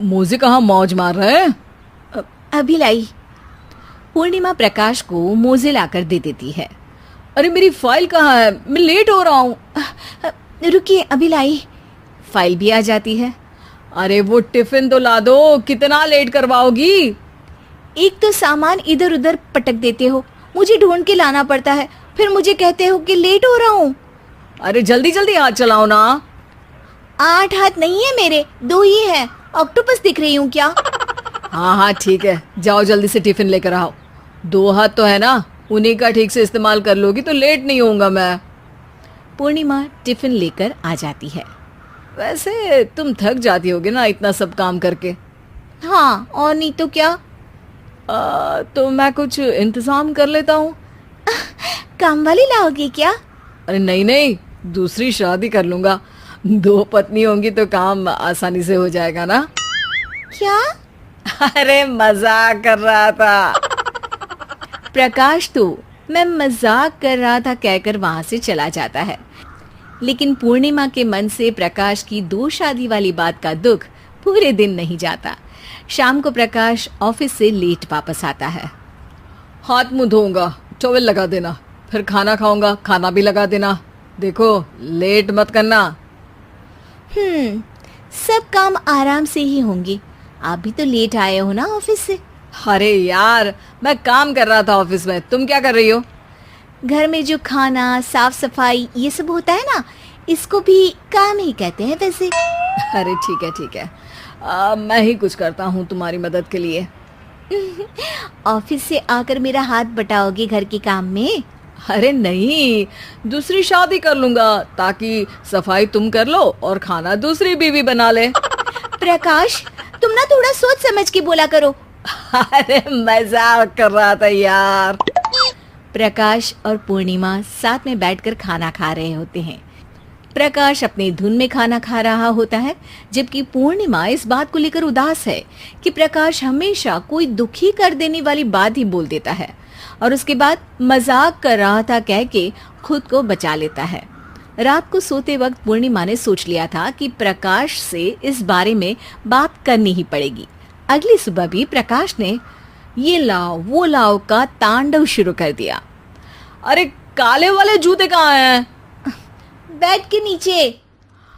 मोजे कहाँ मौज मार रहे हैं? अभी लाई। पूर्णिमा प्रकाश को मोजे लाकर दे देती है। अरे मेरी फाइल कहाँ है? मैं लेट हो रहा हूँ। रुकिए, अभी लाई। फाइल भी आ जाती है। अरे वो टिफिन तो ला दो, कितना लेट करवाओगी? एक तो सामान इधर उधर पटक देते हो, मुझे ढूंढ के लाना पड़ता है, फिर मुझे कहते हो कि लेट हो रहा हूँ। अरे जल्दी जल्दी हाथ चलाओ ना। 8 हाथ नहीं है मेरे, 2 ही है। ऑक्टोपस दिख रही हूँ क्या? हाँ हाँ ठीक है, जाओ जल्दी से टिफिन लेकर आओ। 2 हाथ तो है ना, उन्हीं का ठीक से इस्तेमाल कर लोगी तो लेट नहीं होऊंगा मैं। पूर्णिमा टिफिन लेकर आ जाती है। वैसे तुम थक जाती होगी ना इतना सब काम करके। हाँ, और नहीं तो क्या। तो मैं कुछ इंतजाम कर लेता हूँ। काम वाली लाओगे क्या? अरे नहीं नहीं, दूसरी शादी कर लूंगा। 2 पत्नी होंगी तो काम आसानी से हो जाएगा ना। क्या? अरे मजाक कर रहा था। प्रकाश तो मैं मजाक कर रहा था कहकर वहां से चला जाता है। लेकिन पूर्णिमा के मन से प्रकाश की 2 शादी वाली बात का दुख पूरे दिन नहीं जाता। शाम को प्रकाश ऑफिस से लेट वापस आता है। हाथ मुंह धोऊंगा, टॉवेल लगा देना, फिर खाना खाऊंगा, खाना भी लगा देना। देखो लेट मत करना। सब काम आराम से ही होंगे। आप भी तो लेट आए हो ना ऑफिस से। अरे यार, मैं काम कर रहा था ऑफिस में, तुम क्या कर रही हो? घर में जो खाना, साफ सफाई ये सब होता है ना, इसको भी काम ही कहते हैं वैसे। अरे ठीक है, मैं ही कुछ करता हूँ तुम्हारी मदद के लिए। ऑफिस से आकर मेरा हाथ बटाओगे घर के काम में? अरे नहीं, दूसरी शादी कर लूंगा ताकि सफाई तुम कर लो और खाना दूसरी बीवी बना ले। प्रकाश, तुम ना थोड़ा सोच समझ के बोला करो। अरे मजाक कर रहा था यार। प्रकाश और पूर्णिमा साथ में बैठकर खाना खा रहे होते हैं। प्रकाश अपनी धुन में खाना खा रहा होता है, जबकि पूर्णिमा इस बात को लेकर उदास है कि प्रकाश हमेशा कोई दुखी कर देने वाली बात ही बोल देता है और उसके बाद मजाक कर रहा था कह के खुद को बचा लेता है। रात को सोते वक्त पूर्णिमा ने सोच लिया था कि प्रकाश से इस बारे में बात करनी ही पड़ेगी। अगली सुबह भी प्रकाश ने ये लाओ वो लाओ का तांडव शुरू कर दिया। अरे काले वाले जूते कहाँ हैं? बेड के नीचे।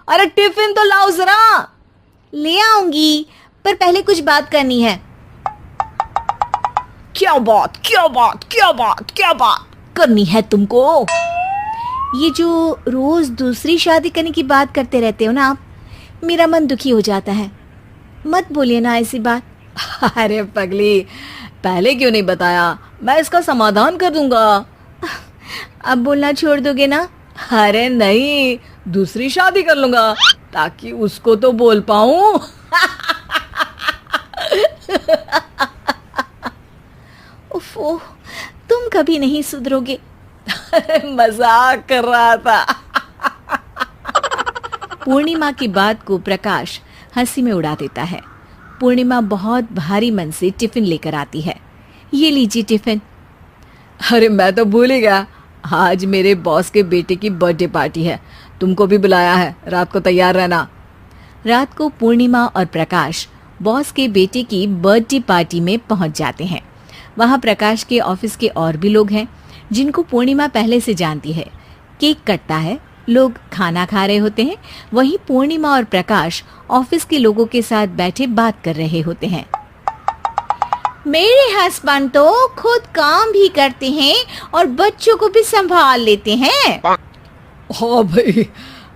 अरे टिफिन तो लाओ जरा। ले आऊंगी, पर पहले कुछ बात करनी है। क्या बात करनी है तुमको? ये जो रोज दूसरी शादी करने की बात करते रहते हो ना आप, मेरा मन दुखी हो जाता है। मत बोलिए ना ऐसी बात। अरे पगली, पहले क्यों नहीं बताया? मैं इसका समाधान कर दूंगा। अब बोलना छोड़ दोगे ना? अरे नहीं, दूसरी शादी कर लूंगा ताकि उसको तो बोल पाऊं। उफ़, तुम कभी नहीं सुधरोगे। मजाक कर रहा था। पूर्णिमा की बात को प्रकाश हंसी में उड़ा देता है। पूर्णिमा बहुत भारी मन से टिफिन लेकर आती है। ये लीजिए टिफिन। अरे मैं तो भूल ही गया, आज मेरे बॉस के बेटे की बर्थडे पार्टी है, तुमको भी बुलाया है, रात को तैयार रहना। रात को पूर्णिमा और प्रकाश बॉस के बेटे की बर्थडे पार्टी में पहुंच जाते हैं। वहां प्रकाश के ऑफिस के और भी लोग हैं जिनको पूर्णिमा पहले से जानती है। केक कटता है, लोग खाना खा रहे होते हैं। वहीं पूर्णिमा और प्रकाश ऑफिस के लोगों के साथ बैठे बात कर रहे होते हैं। मेरे हस्बैंड तो खुद काम भी करते हैं और बच्चों को भी संभाल लेते हैं। हाँ भाई,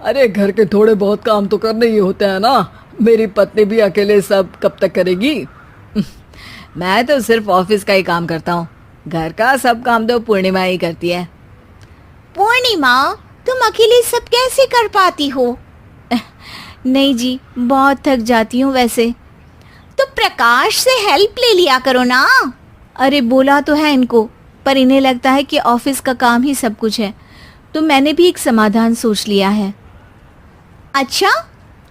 अरे घर के थोड़े बहुत काम तो करने ही होते हैं ना। मेरी पत्नी भी अकेले सब कब तक करेगी? मैं तो सिर्फ ऑफिस का ही काम करता हूँ, घर का सब काम तो पूर्णिमा ही करती है। पूर्णिमा, तुम अकेले सब कैसे कर पाती हो? नहीं जी, बहुत थक जाती हूँ वैसे। तो प्रकाश से हेल्प ले लिया करो ना। अरे बोला तो है इनको, पर इन्हें लगता है कि ऑफिस का काम ही सब कुछ है, तो मैंने भी एक समाधान सोच लिया है। अच्छा,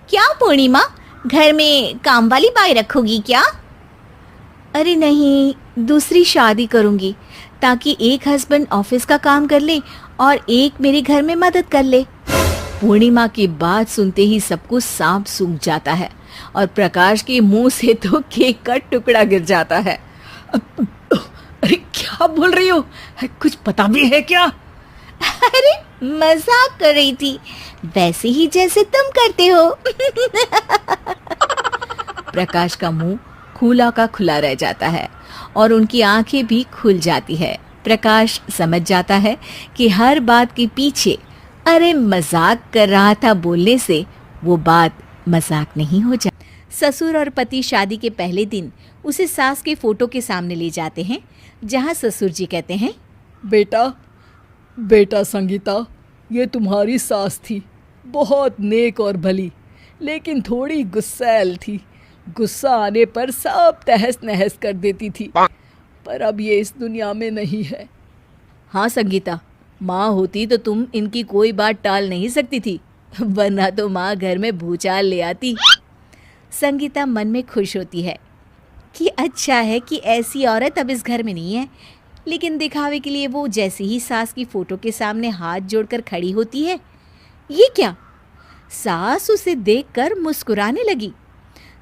क्या पूर्णिमा, घर में काम वाली बाई रखोगी क्या? अरे नहीं, दूसरी शादी करूंगी ताकि एक हस्बैंड ऑफिस का काम कर ले और एक मेरे घर में मदद कर ले। पूर्णिमा की बात सुनते ही सब कुछ सांप सूख जाता है। और प्रकाश के मुंह से तो केक का टुकड़ा गिर जाता है। अरे क्या बोल रही हो? कुछ पता भी है क्या? अरे मजाक कर रही थी, वैसे ही जैसे तुम करते हो। प्रकाश का मुंह खुला का खुला रह जाता है और उनकी आंखें भी खुल जाती है। प्रकाश समझ जाता है कि हर बात के पीछे अरे मजाक कर रहा था बोलने से वो बात मजाक नहीं हो जाती। ससुर और पति शादी के पहले दिन उसे सास के फोटो के सामने ले जाते हैं, जहां ससुर जी कहते हैं, बेटा बेटा संगीता, ये तुम्हारी सास थी, बहुत नेक और भली, लेकिन थोड़ी गुस्सैल थी। गुस्सा आने पर सब तहस नहस कर देती थी, पर अब ये इस दुनिया में नहीं है। हाँ संगीता, माँ होती तो तुम इनकी कोई बात टाल नहीं सकती थी, वरना तो माँ घर में भूचाल ले आती। संगीता मन में खुश होती है कि अच्छा है कि ऐसी औरत अब इस घर में नहीं है, लेकिन दिखावे के लिए वो जैसे ही सास की फोटो के सामने हाथ जोड़कर खड़ी होती है, ये क्या? सास उसे देखकर मुस्कुराने लगी।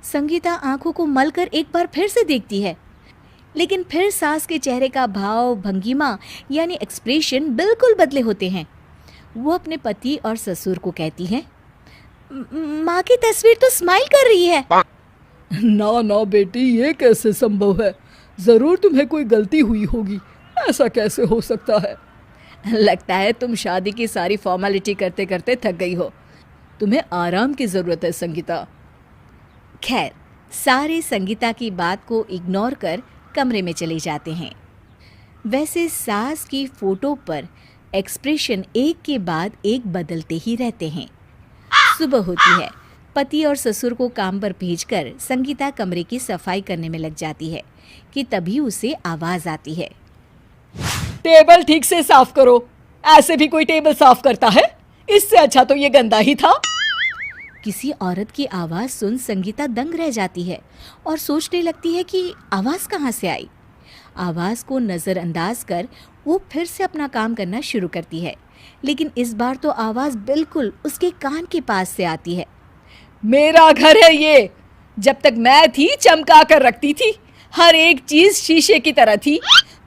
संगीता आंखों को मलकर एक बार फिर से देखती है, लेकिन फिर सास के चेहरे का भाव, भंगिमा यानी एक्सप्रेशन बिल्कुल बदले होते हैं। वो अपने पति और ससुर को कहती है, माँ की तस्वीर तो स्माइल कर रही है। ना ना बेटी, ये कैसे संभव है? जरूर तुम्हें कोई गलती हुई होगी, ऐसा कैसे हो सकता है? लगता है तुम शादी की सारी फॉर्मेलिटी करते करते थक गई हो, तुम्हें आराम की जरूरत है संगीता। खैर, सारे संगीता की बात को इग्नोर कर कमरे में चले जाते हैं। वैसे सास की फोटो पर एक्सप्रेशन एक के बाद एक बदलते ही रहते हैं। सुबह होती है, पति और ससुर को काम पर भेजकर संगीता कमरे की सफाई करने में लग जाती है कि तभी उसे आवाज आती है, टेबल ठीक से साफ करो। ऐसे भी कोई टेबल साफ करता है? इससे अच्छा तो ये गंदा ही था। किसी औरत की आवाज सुन संगीता दंग रह जाती है और सोचने लगती है कि आवाज कहाँ से आई। आवाज को नजरअंदाज कर वो फिर से अपना काम करना शुरू करती है, लेकिन इस बार तो आवाज बिल्कुल उसके कान के पास से आती है। मेरा घर है ये। जब तक मैं थी चमका कर रखती थी, हर एक चीज शीशे की तरह थी।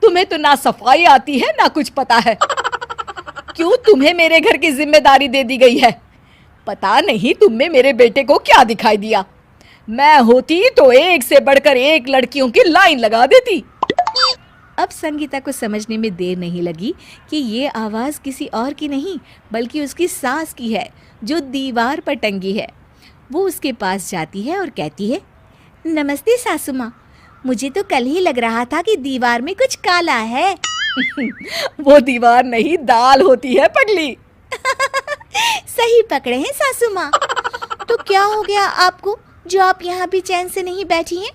तुम्हें तो ना सफाई आती है ना कुछ पता है। क्यों तुम्हें मेरे घर की जिम्मेदारी दे दी गई है? पता नहीं तुम में मेरे बेटे को क्या दिखाई दिया। मैं होती तो एक से बढ़कर एक लड़कियों की लाइन लगा देती। अब संगीता को समझने में देर नहीं लगी कि ये आवाज किसी और की नहीं बल्कि उसकी सास की है, जो दीवार पर टंगी है। वो उसके पास जाती है और कहती है, नमस्ते सासू माँ, मुझे तो कल ही लग रहा था कि दीवार में कुछ काला है। वो दीवार नहीं, दाल होती है पगली। सही पकड़े हैं सासू माँ। तो क्या हो गया आपको जो आप यहाँ भी चैन से नहीं बैठी हैं?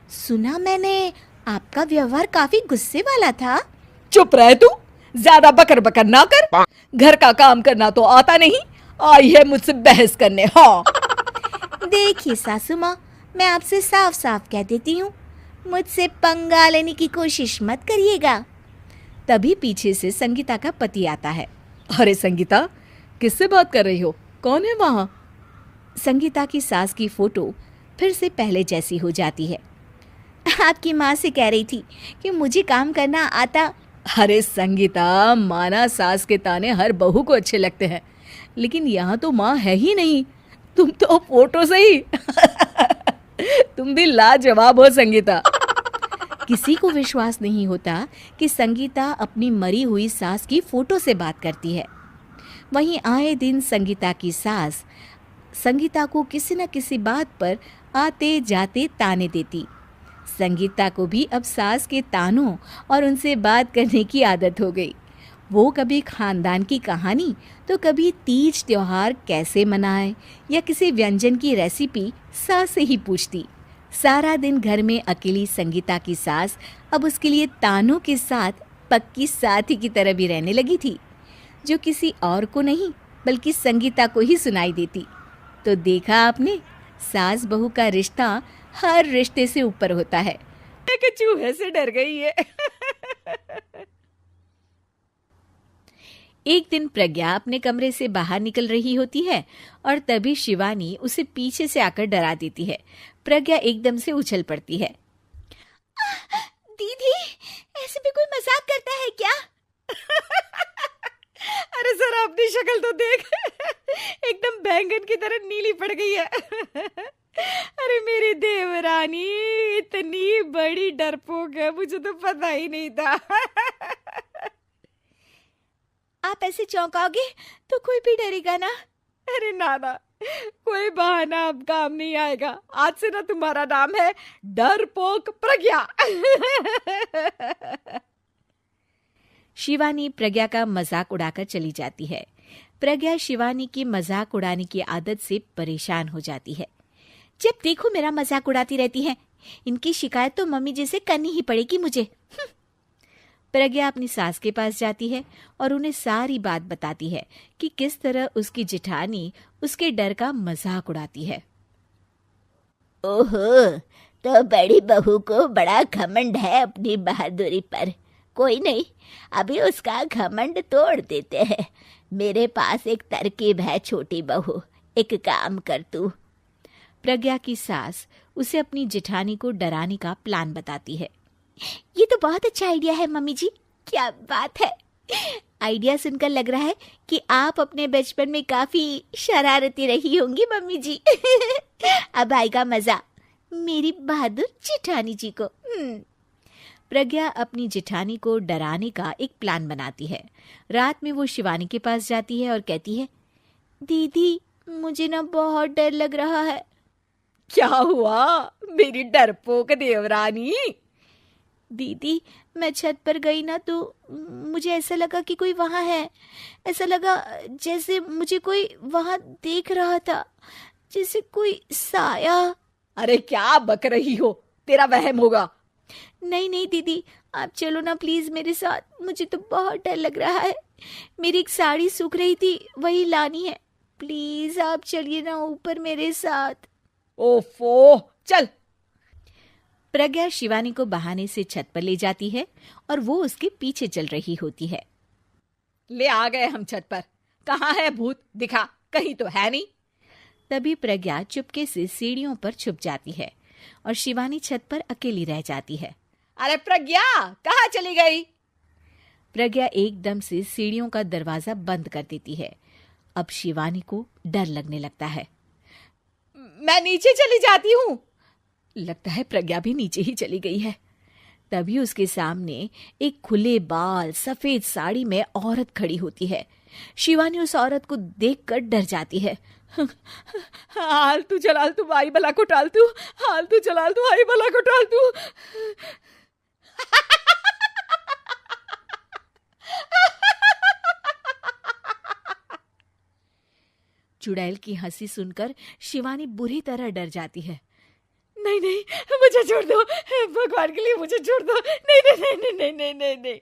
सुना मैंने आपका व्यवहार काफी गुस्से वाला था। चुप रह तू, ज्यादा बकर बकर ना कर। घर का काम करना तो आता नहीं, आई है मुझसे बहस करने। हाँ देखिए सासू माँ, मैं आपसे साफ साफ कह देती हूँ, मुझसे पंगा लेने की कोशिश मत करिएगा। तभी पीछे से संगीता का पति आता है। अरे संगीता, किससे बात कर रही हो? कौन है वहाँ? संगीता की सास की फोटो फिर से पहले जैसी हो जाती है। आपकी माँ से कह रही थी कि मुझे काम करना आता। अरे संगीता, माना सास के ताने हर बहू को अच्छे लगते हैं, लेकिन यहाँ तो माँ है ही नहीं, तुम तो फोटो से ही। तुम भी लाजवाब हो संगीता। किसी को विश्वास नहीं होता कि संगीता अपनी मरी हुई सास की फोटो से बात करती है। वहीं आए दिन संगीता की सास संगीता को किसी न किसी बात पर आते जाते ताने देती। संगीता को भी अब सास के तानों और उनसे बात करने की आदत हो गई। वो कभी खानदान की कहानी तो कभी तीज त्योहार कैसे मनाए या किसी व्यंजन की रेसिपी सास से ही पूछती। सारा दिन घर में अकेली संगीता की सास अब उसके लिए तानों के साथ पक्की साथी की तरह भी रहने लगी थी, जो किसी और को नहीं बल्कि संगीता को ही सुनाई देती। तो देखा आपने, सास बहू का रिश्ता हर रिश्ते से ऊपर होता है। एक चूहे से डर गई है। एक दिन प्रज्ञा अपने कमरे से बाहर निकल रही होती है और तभी शिवानी उसे पीछे से आकर डरा देती है। प्रज्ञा एकदम से उछल पड़ती है। दीदी, ऐसे भी कोई मजाक करता है क्या? अरे जरा अपनी शक्ल तो देख, एकदम बैंगन की तरह नीली पड़ गई है। अरे मेरी देवरानी इतनी बड़ी डरपोक है, मुझे तो पता ही नहीं था। आप ऐसे चौंकाओगे तो कोई भी डरेगा ना? अरे नाना, कोई बहाना अब काम नहीं आएगा। आज से ना तुम्हारा नाम है डरपोक प्रज्ञा। शिवानी प्रज्ञा का मजाक उड़ाकर चली जाती है। प्रज्ञा शिवानी की मजाक उड़ाने की आदत से परेशान हो जाती है। जब देखो मेरा मजाक उड़ाती रहती है। इनकी शिकायत तो मम्मी जी से करनी ही पड़ेगी मुझे। प्रज्ञा अपनी सास के पास जाती है और उन्हें सारी बात बताती है कि किस तरह उसकी जेठानी उसके डर का मजाक उड़ाती है। ओहो, तो बड़ी बहू को बड़ा घमंड है अपनी बहादुरी पर। कोई नहीं, अभी उसका घमंड तोड़ देते हैं। मेरे पास एक तरकीब है छोटी बहू, एक काम कर तू। प्रज्ञा की सास उसे अपनी जेठानी को डराने का प्लान बताती है। ये तो बहुत अच्छा आइडिया है मम्मी जी, क्या बात है। आइडिया सुनकर लग रहा है कि आप अपने बचपन में काफी शरारती रही होंगी मम्मी जी। अब आएगा मजा मेरी बहादुर जेठानी जी को। प्रज्ञा अपनी जेठानी को डराने का एक प्लान बनाती है। रात में वो शिवानी के पास जाती है और कहती है, दीदी मुझे ना बहुत डर लग रहा है। क्या हुआ मेरी डरपोक देवरानी? दीदी, मैं छत पर गई ना तो मुझे ऐसा लगा कि कोई वहां है। ऐसा लगा जैसे मुझे कोई वहां देख रहा था, जैसे कोई साया। अरे क्या बक रही हो, तेरा वहम होगा। नहीं नहीं दीदी, आप चलो ना प्लीज मेरे साथ, मुझे तो बहुत डर लग रहा है। मेरी एक साड़ी सूख रही थी, वही लानी है। प्लीज आप चलिए ना ऊपर मेरे साथ। ओफो, चल। प्रज्ञा शिवानी को बहाने से छत पर ले जाती है और वो उसके पीछे चल रही होती है। ले आ गए हम छत पर। कहाँ है भूत, दिखा, कहीं तो है नहीं। तभी प्रज्ञा चुपके से सीढ़ियों पर छुप जाती है और शिवानी छत पर अकेली रह जाती है। अरे प्रज्ञा, कहाँ चली गई? प्रज्ञा एकदम से सीढ़ियों का दरवाजा बंद कर देती है। अब शिवानी को डर लगने लगता है। मैं नीचे चली जाती हूँ। लगता है प्रज्ञा भी नीचे ही चली गई है। तभी उसके सामने एक खुले बाल सफेद साड़ी में औरत खड़ी होती है। शिवानी उस औरत को देखकर डर जाती है। हाल तू जलाल तू आई बला को टाल तू, हाल तू जलाल तू आई बला को टाल तू। चुड़ैल की हंसी सुनकर शिवानी बुरी तरह डर जाती है। नहीं नहीं, मुझे छोड़ दो, भगवान के लिए मुझे छोड़ दो। नहीं नहीं नहीं नहीं नहीं नहीं नहीं, नहीं।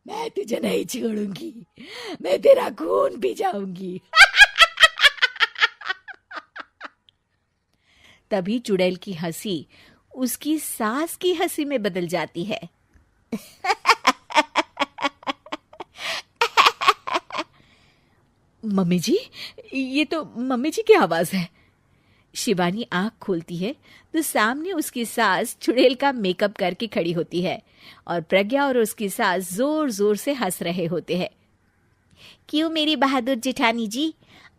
मैं तुझे नहीं छोड़ूंगी, मैं तेरा खून पी जाऊंगी। तभी चुड़ैल की हंसी उसकी सास की हंसी में बदल जाती है। मम्मी जी, ये तो मम्मी जी की आवाज है। शिवानी आंख खोलती है तो सामने उसकी सास चुड़ैल का मेकअप करके खड़ी होती है और प्रज्ञा और उसकी सास जोर जोर से हंस रहे होते हैं। क्यों मेरी बहादुर जेठानी जी,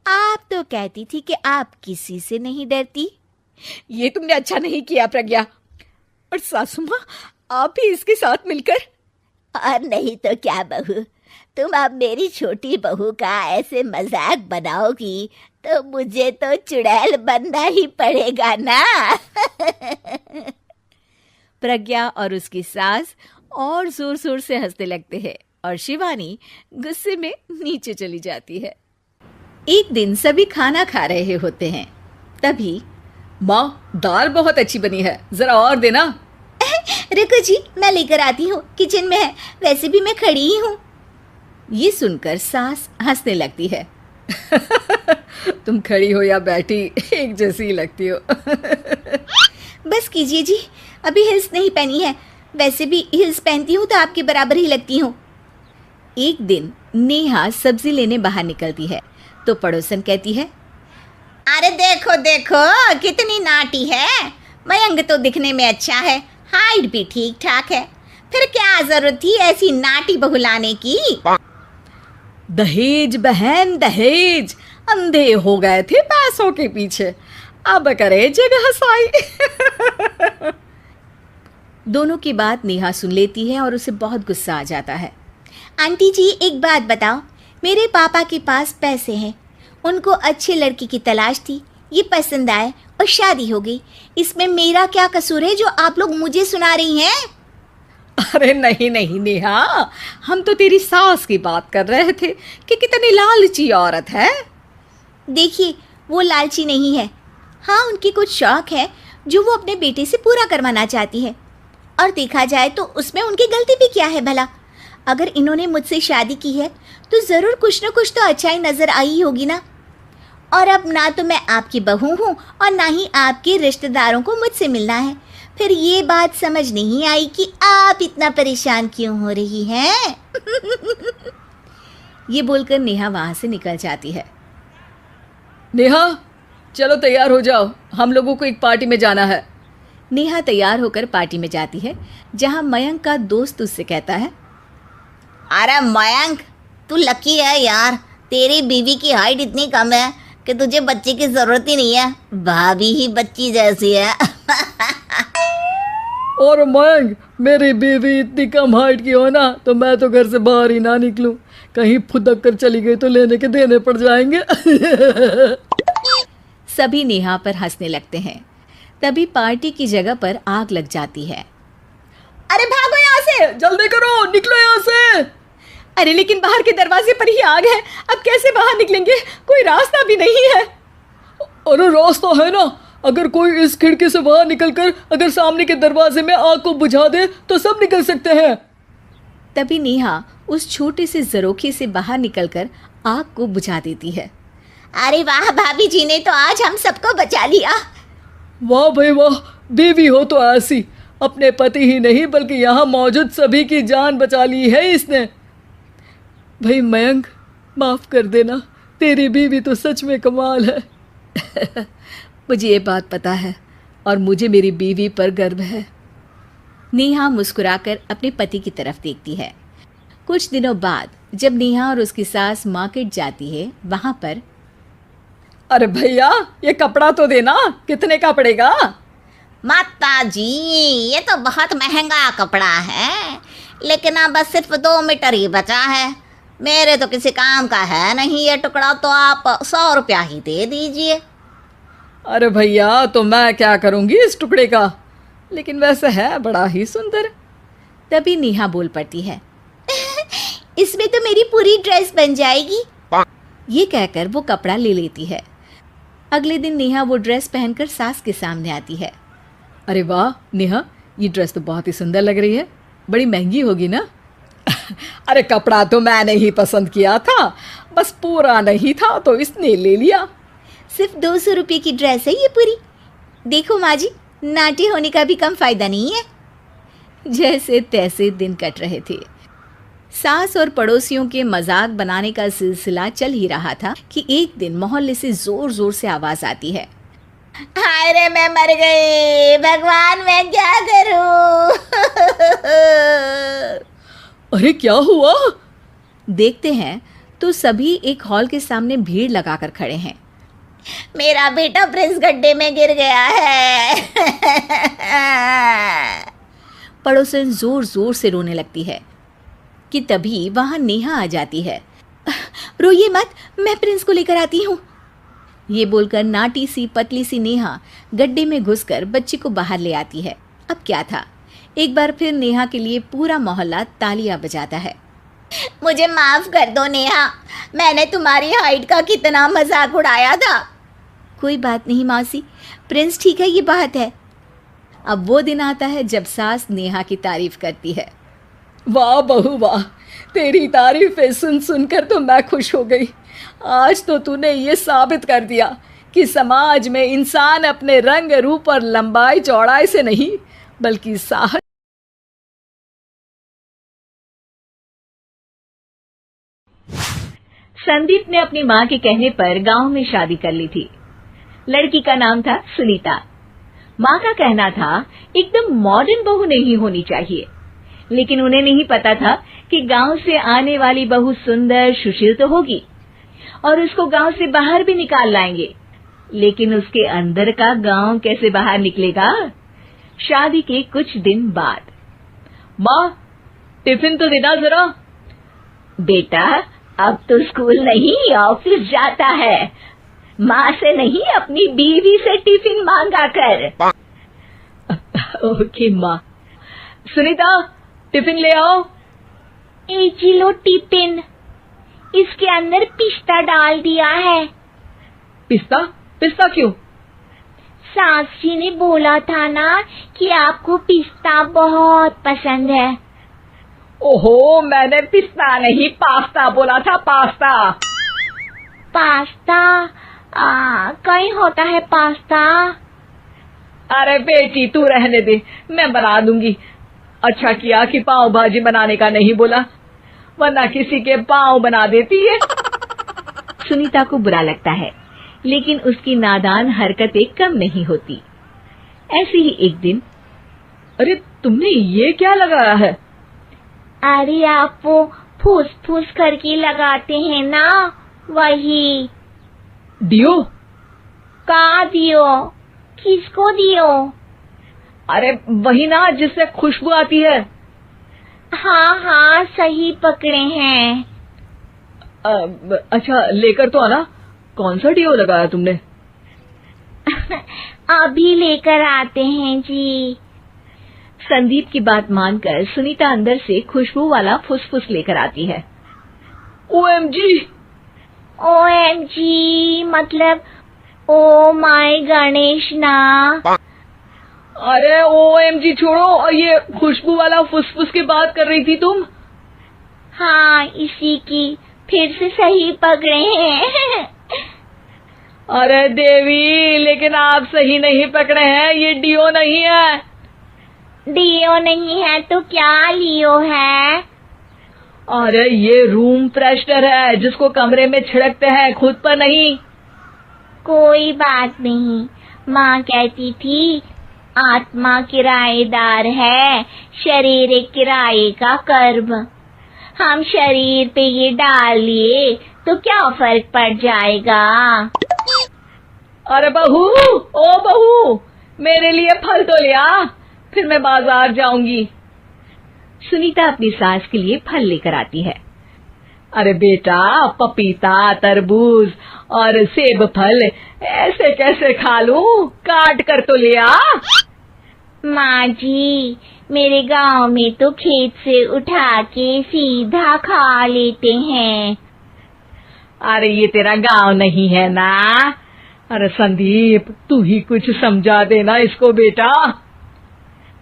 आप तो कहती थी कि आप किसी से नहीं डरती। ये तुमने अच्छा नहीं किया प्रज्ञा। और सासू माँ, आप भी इसके साथ मिलकर। और नहीं तो क्या बहू, तुम अब मेरी छोटी बहू का ऐसे मजाक बनाओगी तो मुझे तो चुड़ैल बनना ही पड़ेगा ना। प्रज्ञा और उसकी सास और जोर जोर से हंसने लगते हैं और शिवानी गुस्से में नीचे चली जाती है। एक दिन सभी खाना खा रहे होते हैं। तभी माँ, दाल बहुत अच्छी बनी है, जरा और देना। रुको जी, मैं लेकर आती हूँ, किचन में है, वैसे भी मैं खड़ी ही हूँ। ये सुनकर सास हंसने लगती है। तुम खड़ी हो या बैठी, एक जैसी लगती हो। बस कीजिए जी, अभी हिल्स नहीं पहनी है, वैसे भी हिल्स पहनती हूँ तो आपके बराबर ही लगती हूँ। एक दिन नेहा सब्जी लेने बाहर निकलती है तो पड़ोसन कहती है, अरे देखो देखो कितनी नाटी है। मयंक तो दिखने में अच्छा है, हाइट भी ठीक ठाक है, फिर क्या जरूरत थी ऐसी नाटी बहू लाने की। दहेज बहन दहेज, अंधे हो गए थे पैसों के पीछे, अब करे जगह साई। दोनों की बात नेहा सुन लेती है और उसे बहुत गुस्सा आ जाता है। आंटी जी एक बात बताओ, मेरे पापा के पास पैसे हैं, उनको अच्छी लड़की की तलाश थी, ये पसंद आए और शादी हो गई, इसमें मेरा क्या कसूर है जो आप लोग मुझे सुना रही हैं? अरे नहीं नहीं नेहा, हम तो तेरी सास की बात कर रहे थे कि कितनी लालची औरत है। देखिए वो लालची नहीं है, हाँ उनकी कुछ शौक है जो वो अपने बेटे से पूरा करवाना चाहती है, और देखा जाए तो उसमें उनकी गलती भी क्या है भला। अगर इन्होंने मुझसे शादी की है तो ज़रूर कुछ न कुछ तो अच्छाई नज़र आई होगी ना। और अब ना तो मैं आपकी बहू हूँ और ना ही आपके रिश्तेदारों को मुझसे मिलना है, फिर ये बात समझ नहीं आई कि आप इतना परेशान क्यों हो रही हैं। ये बोलकर नेहा वहाँ से निकल जाती है। नेहा चलो तैयार हो जाओ, हम लोगों को एक पार्टी में जाना है। नेहा तैयार होकर पार्टी में जाती है जहाँ मयंक का दोस्त उससे कहता है, अरे मयंक तू लकी है यार, तेरी बीवी की हाइट इतनी कम है कि तुझे बच्चे की ज़रूरत ही नहीं है, भाभी ही बच्ची जैसी है। और मयंक, मेरी बीवी इतनी कम हाइट की हो ना तो मैं तो घर से बाहर ही ना निकलूं, कहीं फुदक कर चली गई तो लेने के देने पड़ जाएंगे। सभी नेहा पर हंसने लगते हैं। तभी पार्टी की जगह पर आग लग जाती है। अरे भागो यहाँ से, जल्दी करो, निकलो यहाँ से। अरे लेकिन बाहर के दरवाजे पर ही आग है, अब कैसे बाहर निकलेंगे, कोई रास्ता भी नहीं है। अरे रास्ता है ना, अगर कोई इस खिड़की से बाहर निकलकर अगर सामने के दरवाजे में आग को बुझा दे तो सब निकल सकते हैं। तभी नेहा उस छोटे से जरोखे से बाहर निकलकर आग को बुझा देती है। अरे वाह, भाभी जी ने तो आज हम सबको बचा लिया। वाह भाई वाह, बीवी हो तो ऐसी, अपने पति ही नहीं बल्कि यहाँ मौजूद सभी की जान बचा ली है इसने। भाई मयंक, माफ़ कर देना, तेरी बीवी तो सच में कमाल है। मुझे ये बात पता है और मुझे मेरी बीवी पर गर्व है। नेहा मुस्कुराकर अपने पति की तरफ देखती है। कुछ दिनों बाद जब नेहा और उसकी सास मार्केट जाती है, वहाँ पर, अरे भैया ये कपड़ा तो देना, कितने का पड़ेगा? माता जी ये तो बहुत महंगा कपड़ा है, लेकिन अब बस सिर्फ 2 मीटर ही बचा है, मेरे तो किसी काम का है नहीं ये टुकड़ा, तो आप 100 रुपया ही दे दीजिए। अरे भैया तो मैं क्या करूँगी इस टुकड़े का, लेकिन वैसे है बड़ा ही सुंदर। तभी नेहा बोल पड़ती है, इसमें तो मेरी पूरी ड्रेस बन जाएगी। ये कहकर वो कपड़ा ले लेती है। अगले दिन नेहा वो ड्रेस पहनकर सास के सामने आती है। अरे वाह नेहा, ये ड्रेस तो बहुत ही सुंदर लग रही है, बड़ी महंगी होगी ना? अरे कपड़ा तो मैंने ही पसंद किया था, बस पूरा नहीं था तो इसने ले लिया। सिर्फ 200 रुपये की ड्रेस है ये पूरी। देखो माँ जी, नाटी होने का भी कम फायदा नहीं है। जैसे तैसे दिन कट रहे थे। सास और पड़ोसियों के मजाक बनाने का सिलसिला चल ही रहा था कि एक दिन मोहल्ले से जोर जोर से आवाज आती है, हाय रे मैं मर गई, भगवान मैं क्या करूं। अरे क्या हुआ? देखते हैं तो सभी एक हॉल के सामने भीड़ लगाकर खड़े हैं। मेरा बेटा प्रिंस गड्ढे में गिर गया है। पड़ोसन जोर जोर से रोने लगती है कि तभी वहां नेहा आ जाती है। रोइए मत, मैं प्रिंस को लेकर आती हूँ। ये बोलकर नाटी सी पतली सी नेहा गड्ढे में घुसकर बच्ची को बाहर ले आती है। अब क्या था, एक बार फिर नेहा के लिए पूरा मोहल्ला तालियां बजाता है। मुझे माफ कर दो नेहा, मैंने तुम्हारी हाइट का कितना मजाक उड़ाया था। कोई बात नहीं मौसी, प्रिंस ठीक है, ये बात है। अब वो दिन आता है जब सास नेहा की तारीफ करती है। वाह बहू वाह, तेरी तारीफें सुन सुनकर तो मैं खुश हो गई। आज तो तूने ये साबित कर दिया कि समाज में इंसान अपने रंग रूप और लंबाई चौड़ाई से नहीं बल्कि साहस संदीप ने अपनी माँ के कहने पर गांव में शादी कर ली थी। लड़की का नाम था सुनीता। माँ का कहना था एकदम मॉडर्न बहू नहीं होनी चाहिए, लेकिन उन्हें नहीं पता था कि गांव से आने वाली बहू सुंदर सुशील तो होगी और उसको गांव से बाहर भी निकाल लाएंगे, लेकिन उसके अंदर का गांव कैसे बाहर निकलेगा। शादी के कुछ दिन बाद, माँ टिफिन तो देना जरा। बेटा अब तो स्कूल नहीं ऑफिस जाता है, माँ से नहीं अपनी बीवी से टिफिन मांगा कर। ओके माँ। सुनीता टिफिन ले आओ। एक किलो टिफिन, इसके अंदर पिस्ता डाल दिया है। पिस्ता? पिस्ता क्यों? सास जी ने बोला था ना कि आपको पिस्ता बहुत पसंद है। ओहो, मैंने पिस्ता नहीं पास्ता बोला था, पास्ता। पास्ता? कहीं होता है पास्ता? अरे बेटी तू रहने दे, मैं बना दूंगी। अच्छा किया कि पाव भाजी बनाने का नहीं बोला, वरना किसी के पाव बना देती है। सुनीता को बुरा लगता है, लेकिन उसकी नादान हरकतें कम नहीं होती। ऐसे ही एक दिन, अरे तुमने ये क्या लगाया है? अरे आप वो फूस फूस करके लगाते हैं ना, वही। डियो? का दियो? किसको दियो? अरे वही ना जिससे खुशबू आती है। हाँ हाँ सही पकड़े हैं। अच्छा लेकर तो आना। कौन सा डियो लगाया तुमने? अभी लेकर आते हैं जी। संदीप की बात मानकर सुनीता अंदर से खुशबू वाला फुसफुस लेकर आती है। OMG! OMG मतलब ओ माय गणेश ना। अरे OMG छोड़ो, और ये खुशबू वाला फुसफुस की बात कर रही थी तुम? हाँ इसी की, फिर से सही पकड़े हैं। अरे देवी, लेकिन आप सही नहीं पकड़े हैं, ये डियो नहीं है। डियो नहीं है तो क्या लियो है? अरे ये रूम फ्रेशनर है, जिसको कमरे में छिड़कते हैं, खुद पर नहीं। कोई बात नहीं, माँ कहती थी आत्मा किराएदार है, शरीर एक किराए का कर्म। हम शरीर पे ये डाल लिए तो क्या फर्क पड़ जाएगा। अरे बहू, ओ बहू, मेरे लिए फल तो ले आ, फिर मैं बाजार जाऊंगी। सुनीता अपनी सास के लिए फल लेकर आती है। अरे बेटा, पपीता, तरबूज और सेब फल ऐसे कैसे खा लूं? काट कर तो ले आ। माँ जी, मेरे गांव में तो खेत से उठा के सीधा खा लेते हैं। अरे ये तेरा गांव नहीं है ना। अरे संदीप, तू ही कुछ समझा देना इसको बेटा।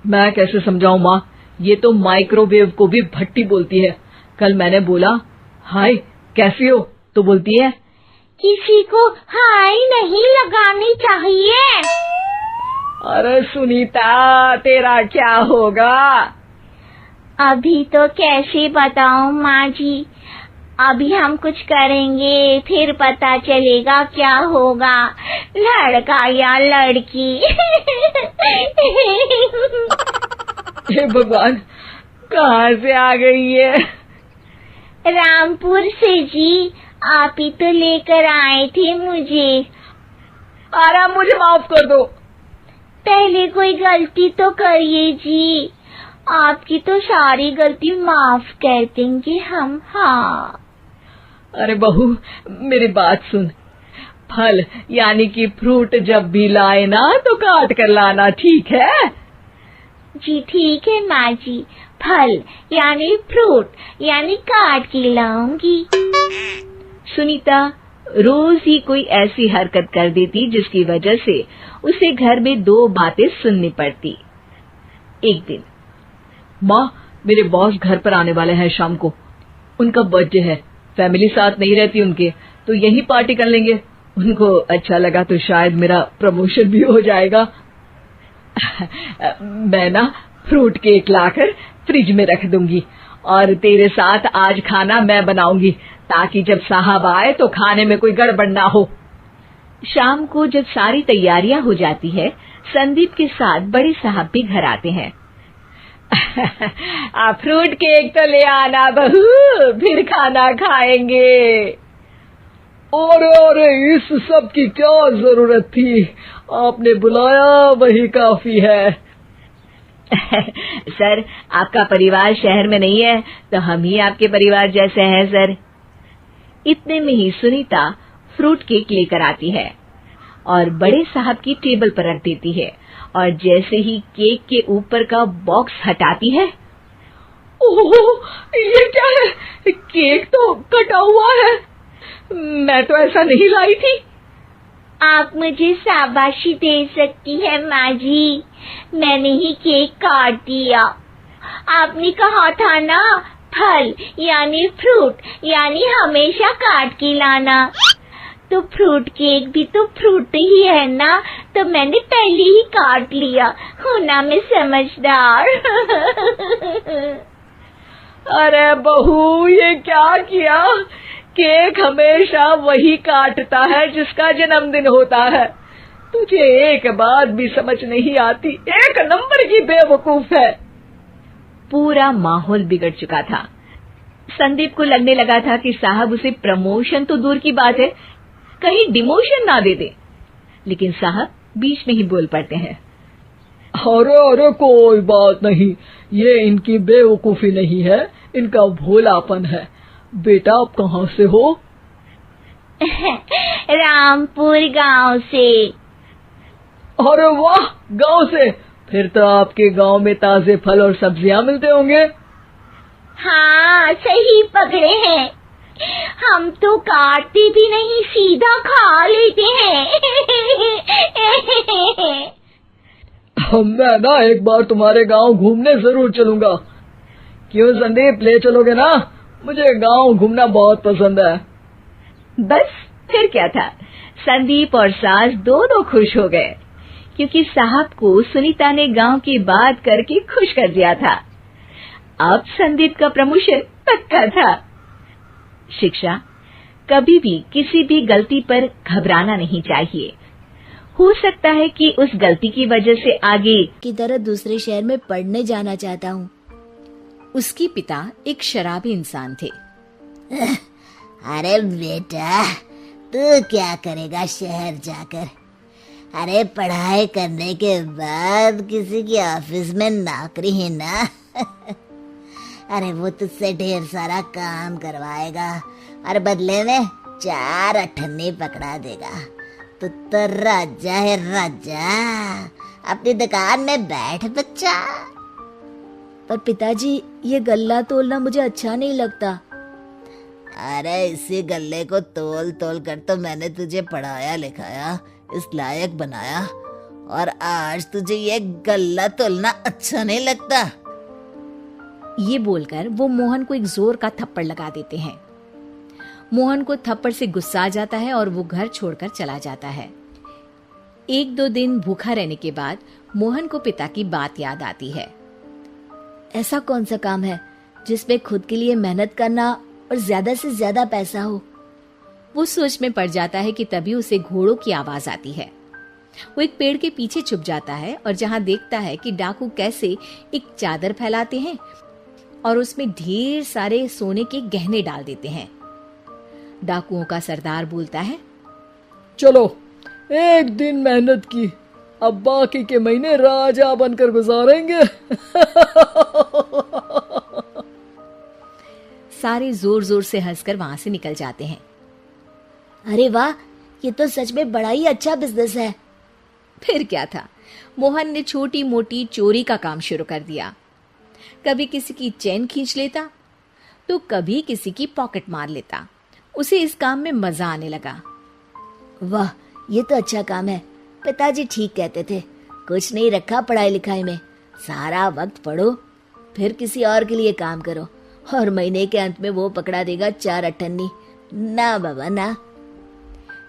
मैं कैसे समझाऊं माँ, ये तो माइक्रोवेव को भी भट्टी बोलती है। कल मैंने बोला हाय कैसी हो, तो बोलती है किसी को हाय नहीं लगानी चाहिए। अरे सुनीता, तेरा क्या होगा? अभी तो कैसे बताऊं माँ जी, अभी हम कुछ करेंगे फिर पता चलेगा क्या होगा, लड़का या लड़की। हे भगवान, कहाँ से आ गई है? रामपुर से जी, आप ही तो लेकर आए थे मुझे। अरे मुझे माफ कर दो। पहले कोई गलती तो करिए जी, आपकी तो सारी गलती माफ कर देंगे हम। हाँ अरे बहू, मेरी बात सुन। फल यानी कि फ्रूट जब भी लाए ना तो काट कर लाना, ठीक है? जी ठीक है माँ जी, फल यानी फ्रूट यानी काट के लाऊंगी। सुनीता रोज ही कोई ऐसी हरकत कर देती जिसकी वजह से उसे घर में दो बातें सुननी पड़ती। एक दिन, माँ मेरे बॉस घर पर आने वाले हैं शाम को, उनका बर्थडे है, फैमिली साथ नहीं रहती उनके, तो यही पार्टी कर लेंगे। उनको अच्छा लगा तो शायद मेरा प्रमोशन भी हो जाएगा। मैं ना फ्रूट केक लाकर फ्रिज में रख दूंगी और तेरे साथ आज खाना मैं बनाऊंगी, ताकि जब साहब आए तो खाने में कोई गड़बड़ ना हो। शाम को जब सारी तैयारियां हो जाती है, संदीप के साथ बड़े साहब भी घर आते हैं। फ्रूट केक तो ले आना बहू, फिर खाना खाएंगे। अरे इस सब की क्या जरूरत थी, आपने बुलाया वही काफी है। सर, आपका परिवार शहर में नहीं है तो हम ही आपके परिवार जैसे हैं सर। इतने में ही सुनीता फ्रूट केक लेकर आती है और बड़े साहब की टेबल पर रख देती है, और जैसे ही केक के ऊपर का बॉक्स हटाती है, ओह, ये क्या है? केक तो कटा हुआ है, मैं तो ऐसा नहीं लाई थी। आप मुझे शाबाशी दे सकती है माँ जी, मैंने ही केक काट दिया। आपने कहा था ना, फल यानी फ्रूट यानी हमेशा काट के लाना। तो फ्रूट केक भी तो फ्रूट ही है ना, तो मैंने पहले ही काट लिया। हूँ ना मैं समझदार। अरे बहू, ये क्या किया? केक हमेशा वही काटता है जिसका जन्मदिन होता है। तुझे एक बात भी समझ नहीं आती, एक नंबर की बेवकूफ है। पूरा माहौल बिगड़ चुका था। संदीप को लगने लगा था कि साहब उसे प्रमोशन तो दूर की बात है, कहीं डिमोशन ना दे दे, लेकिन साहब बीच में ही बोल पड़ते हैं। अरे कोई बात नहीं, ये इनकी बेवकूफी नहीं है, इनका भोलापन है। बेटा आप कहाँ से हो? रामपुर गांव से। अरे वाह, गांव से? फिर तो आपके गांव में ताजे फल और सब्जियां मिलते होंगे। हाँ, सही पकड़े हैं। हम तो काटते भी नहीं, सीधा खा लेते हैं। मैं ना एक बार तुम्हारे गांव घूमने जरूर चलूंगा। क्यों संदीप, ले चलोगे ना? मुझे गांव घूमना बहुत पसंद है। बस फिर क्या था, संदीप और सास दोनों खुश हो गए, क्योंकि साहब को सुनीता ने गांव की बात करके खुश कर दिया था। अब संदीप का प्रमोशन पक्का था। शिक्षा, कभी भी किसी भी गलती पर घबराना नहीं चाहिए। हो सकता है कि उस गलती की वजह से आगे की तरह दूसरे शहर में पढ़ने जाना चाहता हूँ। उसके पिता एक शराबी इंसान थे। अरे बेटा, तू क्या करेगा शहर जाकर? अरे पढ़ाई करने के बाद किसी की ऑफिस में नौकरी है ना। अरे वो तुझसे ढेर सारा काम करवाएगा और बदले में 4 अठन्नी पकड़ा देगा। तो राजा है राजा, अपनी दुकान में बैठ बच्चा। पर पिताजी, ये गल्ला तोलना मुझे अच्छा नहीं लगता। अरे इसी गल्ले को तोल तोल कर तो मैंने तुझे पढ़ाया लिखाया, इस लायक बनाया, और आज तुझे ये गल्ला तोलना अच्छा नहीं लगता। ये बोलकर वो मोहन को एक जोर का थप्पड़ लगा देते हैं। मोहन को थप्पड़ से गुस्सा आ जाता है और वो घर छोड़कर चला जाता है। 1-2 दिन भूखा रहने के बाद मोहन को पिता की बात याद आती है। ऐसा कौन सा काम है जिसमें खुद के लिए मेहनत करना और ज्यादा से ज्यादा पैसा हो? वो सोच में पड़ जाता है कि तभी उसे घोड़ों की आवाज आती है। वो एक पेड़ के पीछे छुप जाता है और जहां देखता है कि डाकू कैसे एक चादर फैलाते हैं और उसमें ढेर सारे सोने के गहने डाल देते हैं। डाकुओं का सरदार बोलता है, चलो एक दिन मेहनत की, अब बाकी के महीने राजा बनकर गुजारेंगे। सारे जोर जोर से हंसकर वहां से निकल जाते हैं। अरे वाह, ये तो सच में बड़ा ही अच्छा बिजनेस है। फिर क्या था, मोहन ने छोटी मोटी चोरी का काम शुरू कर दिया। कभी किसी की चेन खींच लेता तो कभी किसी की पॉकेट मार लेता। उसे इस काम में मजा आने लगा। वाह, ये तो अच्छा काम है। पिताजी ठीक कहते थे, कुछ नहीं रखा पढ़ाई लिखाई में, सारा वक्त पढ़ो, फिर किसी और के लिए काम करो, और महीने के अंत में वो पकड़ा देगा 4 अठन्नी। ना बाबा ना।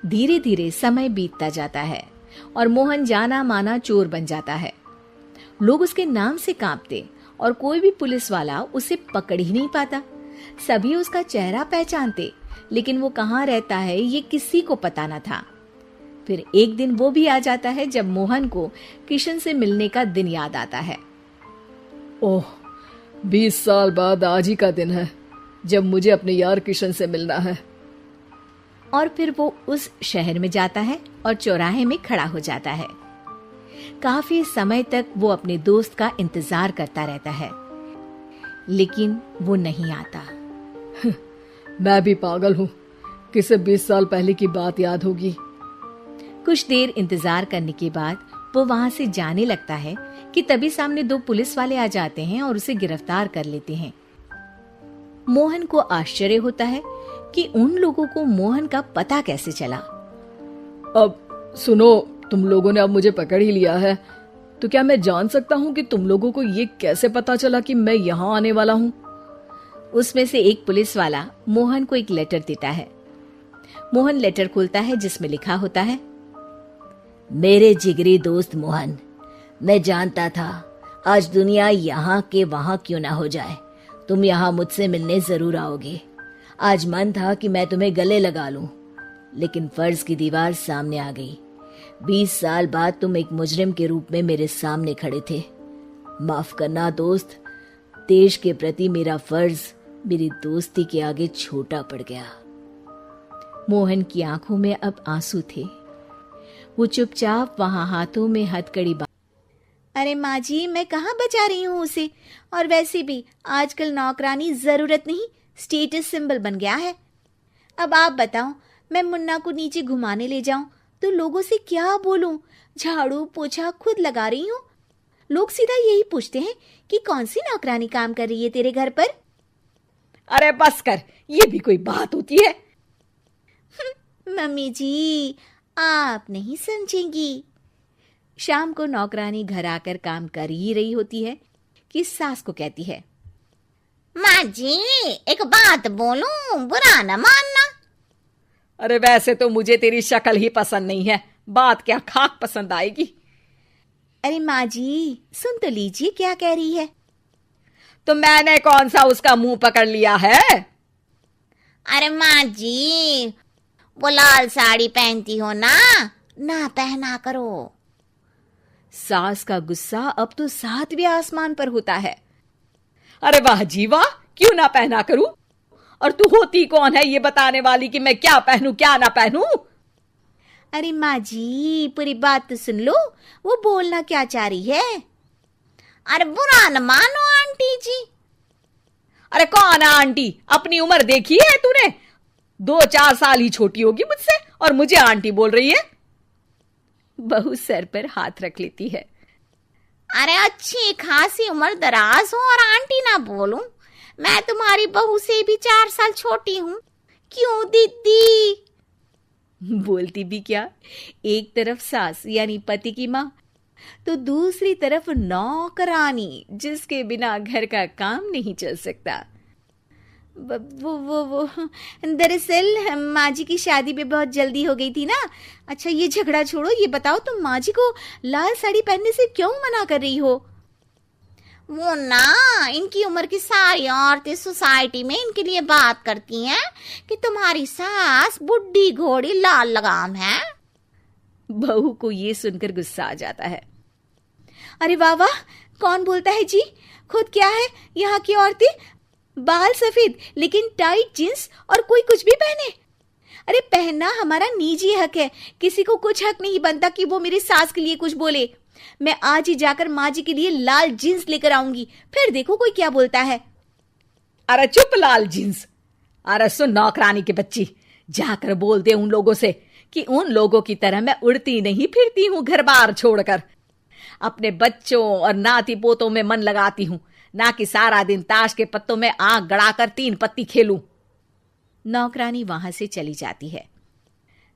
धीरे धीरे समय बीतता जाता है और मोहन जाना माना चोर बन जाता है। लोग उसके नाम से कांपते और कोई भी पुलिस वाला उसे पकड़ ही नहीं पाता। सभी उसका चेहरा पहचानते, लेकिन वो कहाँ रहता है ये किसी को पता न था। फिर एक दिन वो भी आ जाता है जब मोहन को किशन से मिलने का दिन याद आता है। ओह, 20 साल बाद आज ही का दिन है जब मुझे अपने यार किशन से मिलना है। और फिर वो उस शहर में जाता है और चौराहे में खड़ा हो जाता है। काफी समय तक वो अपने दोस्त का इंतजार करता रहता है, लेकिन वो नहीं आता। मैं भी पागल हूँ, किसे 20 साल पहले की बात याद होगी। कुछ देर इंतजार करने के बाद वो वहां से जाने लगता है कि तभी सामने 2 पुलिस वाले आ जाते हैं और उसे गिरफ्तार कर लेते हैं। मोहन को आश्चर्य होता है कि उन लोगों को मोहन का पता कैसे चला। अब सुनो, तुम लोगों ने अब मुझे पकड़ ही लिया है, तो क्या मैं जान सकता हूँ कि तुम लोगों को ये कैसे पता चला कि मैं यहाँ आने वाला हूँ? उसमें से एक पुलिस वाला मोहन को एक लेटर देता है। मोहन लेटर खोलता है जिसमें लिखा होता है, मेरे जिगरी दोस्त मोहन, मैं जानता था आज दुनिया यहाँ के वहां क्यों ना हो जाए, तुम यहाँ मुझसे मिलने जरूर आओगे। आज मन था कि मैं तुम्हें गले लगा लूं, लेकिन फर्ज की दीवार सामने आ गई। 20 साल बाद तुम एक मुजरिम के रूप में मेरे सामने खड़े थे। माफ करना दोस्त, देश के प्रति मेरा फर्ज मेरी दोस्ती के आगे छोटा पड़ गया। मोहन की आंखों में अब आंसू थे। वो चुपचाप वहां हाथों में हथकड़ी अरे माँ जी, मैं कहाँ बचा रही हूँ उसे, और वैसे भी आजकल नौकरानी जरूरत नहीं, स्टेटस सिंबल बन गया है। अब आप बताओ, मैं मुन्ना को नीचे घुमाने ले जाऊं तो लोगों से क्या बोलूं? झाड़ू पोछा खुद लगा रही हूँ। लोग सीधा यही पूछते हैं कि कौन सी नौकरानी काम कर रही है तेरे घर पर। अरे बस कर, ये भी कोई बात होती है? मम्मी जी, आप नहीं समझेंगी। शाम को नौकरानी घर आकर काम कर ही रही होती है कि सास को कहती है, माँ जी, एक बात बोलूं, बुरा न मानना। अरे वैसे तो मुझे तेरी शक्ल ही पसंद नहीं है, बात क्या खाक पसंद आएगी। अरे माँ जी, सुन तो लीजिए क्या कह रही है। तो मैंने कौन सा उसका मुंह पकड़ लिया है? अरे माँ जी, वो लाल साड़ी पहनती हो ना पहना करो। सास का गुस्सा अब तो 7वें आसमान पर होता है। अरे वाह जी वाह, क्यों ना पहना करूं? और तू होती कौन है ये बताने वाली कि मैं क्या पहनूं क्या ना पहनूं? अरे माँ जी, पूरी बात तो सुन लो, वो बोलना क्या चाह रही है। अरे बुरा न मानो आंटी जी। अरे कौन है आंटी? अपनी उम्र देखी है तूने? 2-4 साल ही छोटी होगी मुझसे और मुझे आंटी बोल रही है। बहू सर पर हाथ रख लेती है। अरे अच्छी खासी उम्र दराज हो और आंटी ना बोलूं? मैं तुम्हारी बहू से भी 4 साल छोटी हूं। क्यों दीदी? बोलती भी क्या, एक तरफ सास यानी पति की माँ, तो दूसरी तरफ नौकरानी जिसके बिना घर का काम नहीं चल सकता। वो दरअसल माँ जी की शादी भी बहुत जल्दी हो गई थी ना। अच्छा ये झगड़ा छोड़ो, ये बताओ तुम माँ जी को लाल साड़ी पहनने से क्यों मना कर रही हो? वो ना, इनकी उम्र की सारी औरतें सोसाइटी में इनके लिए बात करती हैं कि तुम्हारी सास बुढ़ी घोड़ी लाल लगाम है। बहू को ये सुनकर गुस्सा आ जाता है। अरे वाह वाह, कौन बोलता है जी? खुद क्या है यहाँ की औरतें, बाल सफेद लेकिन टाइट जींस और कोई कुछ भी पहने। अरे पहनना हमारा निजी हक है, किसी को कुछ हक नहीं बनता कि वो मेरी सास के लिए कुछ बोले। मैं आज ही जाकर माँ जी के लिए लाल जींस लेकर आऊंगी, फिर देखो कोई क्या बोलता है। अरे चुप लाल जींस। अरे सुन नौकरानी के बच्ची, जाकर बोल दे उन लोगों से कि उन लोगों की तरह मैं उड़ती नहीं फिरती हूं घर बार छोड़कर। अपने बच्चों और नाती पोतों में मन लगाती हूं, ना कि सारा दिन ताश के पत्तों में आंख गड़ाकर 3 पत्ती खेलूं। नौकरानी वहां से चली जाती है।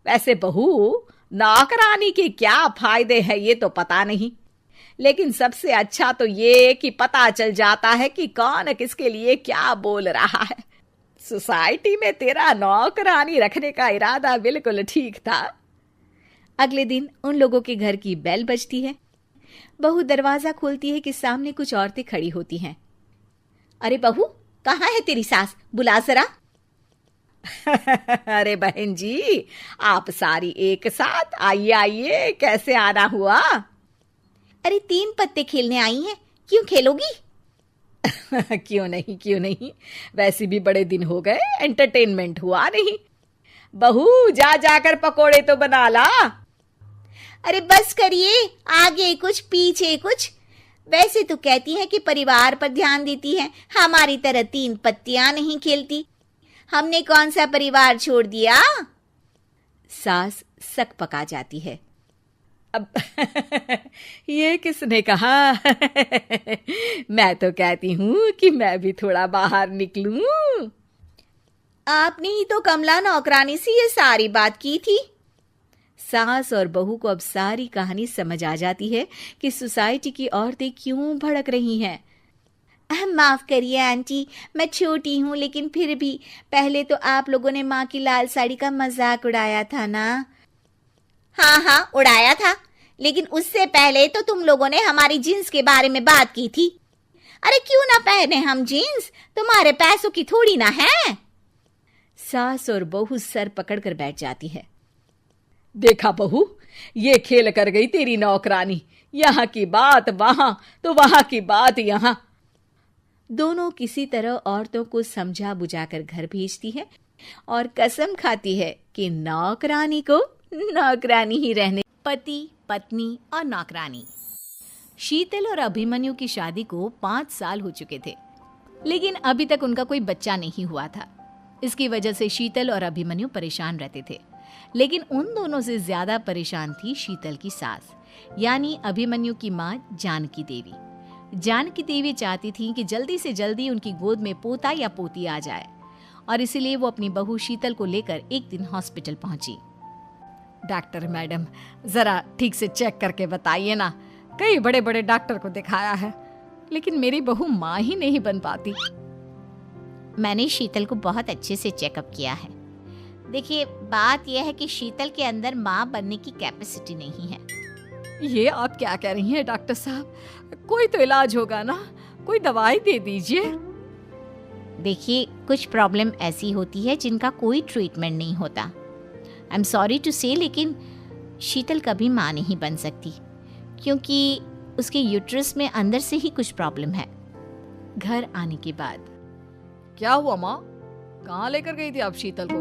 वैसे बहू, नौकरानी के क्या फायदे हैं ये तो पता नहीं, लेकिन सबसे अच्छा तो ये कि पता चल जाता है कि कौन किसके लिए क्या बोल रहा है। सोसाइटी में तेरा नौकरानी रखने का इरादा बिल्कुल ठीक था। अगले दिन उन लोगों के घर की बेल बजती है। बहू दरवाजा खोलती है कि सामने कुछ औरतें खड़ी होती हैं। अरे बहू, कहाँ है तेरी सास? बुला जरा। अरे बहन जी, आप सारी एक साथ, आइए आइए, कैसे आना हुआ? अरे 3 पत्ते खेलने आई हैं, क्यों खेलोगी? क्यों नहीं, क्यों नहीं, वैसे भी बड़े दिन हो गए, एंटरटेनमेंट हुआ नहीं। बहू, जा जाकर पकोड़े तो बना ला। अरे बस करिए, आगे कुछ पीछे कुछ। वैसे तो कहती हैं कि परिवार पर ध्यान देती हैं, हमारी तरह 3 पत्तियां नहीं खेलती। हमने कौन सा परिवार छोड़ दिया? सास सक पका जाती है। अब ये किसने कहा? मैं तो कहती हूँ कि मैं भी थोड़ा बाहर निकलूं। आपने ही तो कमला नौकरानी से ये सारी बात की थी। सास और बहू को अब सारी कहानी समझ आ जाती है कि सोसाइटी की औरतें क्यों भड़क रही हैं। माफ करिए आंटी, मैं छोटी हूँ, लेकिन फिर भी पहले तो आप लोगों ने माँ की लाल साड़ी का मजाक उड़ाया था ना। हाँ, उड़ाया था, लेकिन उससे पहले तो तुम लोगों ने हमारी जीन्स के बारे में बात की थी। अरे क्यों ना पहने हम जीन्स, तुम्हारे पैसों की थोड़ी ना है। सास और बहू सर पकड़कर बैठ जाती है। देखा बहू, ये खेल कर गई तेरी नौकरानी, यहाँ की बात वहां तो वहां की बात यहाँ। दोनों किसी तरह औरतों को समझा बुझाकर घर भेजती है और कसम खाती है कि नौकरानी को नौकरानी ही रहने। पति, पत्नी और नौकरानी। शीतल और अभिमन्यु की शादी को 5 साल हो चुके थे, लेकिन अभी तक उनका कोई बच्चा नहीं हुआ था। इसकी वजह से शीतल और अभिमन्यु परेशान रहते थे, लेकिन उन दोनों से ज्यादा परेशान थी शीतल की सास, यानी अभिमन्यु की माँ जानकी देवी। जानकी देवी चाहती थी कि जल्दी से जल्दी उनकी गोद में पोता या पोती आ जाए, और इसीलिए वो अपनी बहू शीतल को लेकर एक दिन हॉस्पिटल पहुंची। डॉक्टर मैडम, जरा ठीक से चेक करके बताइए ना, कई बड़े बड़े डॉक्टर को दिखाया है, लेकिन मेरी बहू माँ ही नहीं बन पाती। मैंने शीतल को बहुत अच्छे से चेकअप किया है। देखिए, बात यह है कि शीतल के अंदर माँ बनने की कैपेसिटी नहीं है। ये आप क्या कह रही हैं डॉक्टर साहब? कोई तो इलाज होगा ना, कोई दवाई दे दीजिए। देखिए, कुछ प्रॉब्लम ऐसी होती है जिनका कोई ट्रीटमेंट नहीं होता। आई एम सॉरी टू से, लेकिन शीतल कभी माँ नहीं बन सकती, क्योंकि उसके यूट्रस में अंदर से ही कुछ प्रॉब्लम है। घर आने के बाद क्या हुआ माँ? कहाँ लेकर गई थी आप शीतल को?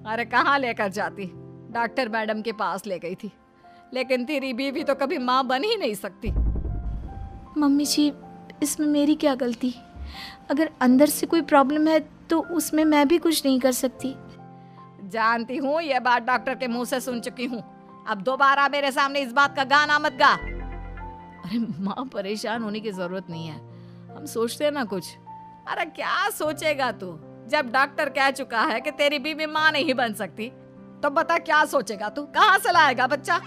अरे कहाँ लेकर जाती, डॉक्टर मैडम के पास ले गई थी, लेकिन तेरी बीवी तो कभी माँ बन ही नहीं सकती। मम्मी जी, इसमें मेरी क्या गलती? अगर अंदर से कोई प्रॉब्लम है तो उसमें मैं भी कुछ नहीं कर सकती। जानती हूँ, ये बात डॉक्टर के मुंह से सुन चुकी हूँ। अब दोबारा मेरे सामने इस बात का गाना मत गा। अरे माँ, परेशान होने की जरूरत नहीं है, हम सोचते हैं ना कुछ। अरे क्या सोचेगा तू? जब डॉक्टर कह चुका है कि तेरी बीवी माँ नहीं बन सकती, तो बता क्या सोचेगा तू? कहाँ से लाएगा बच्चा?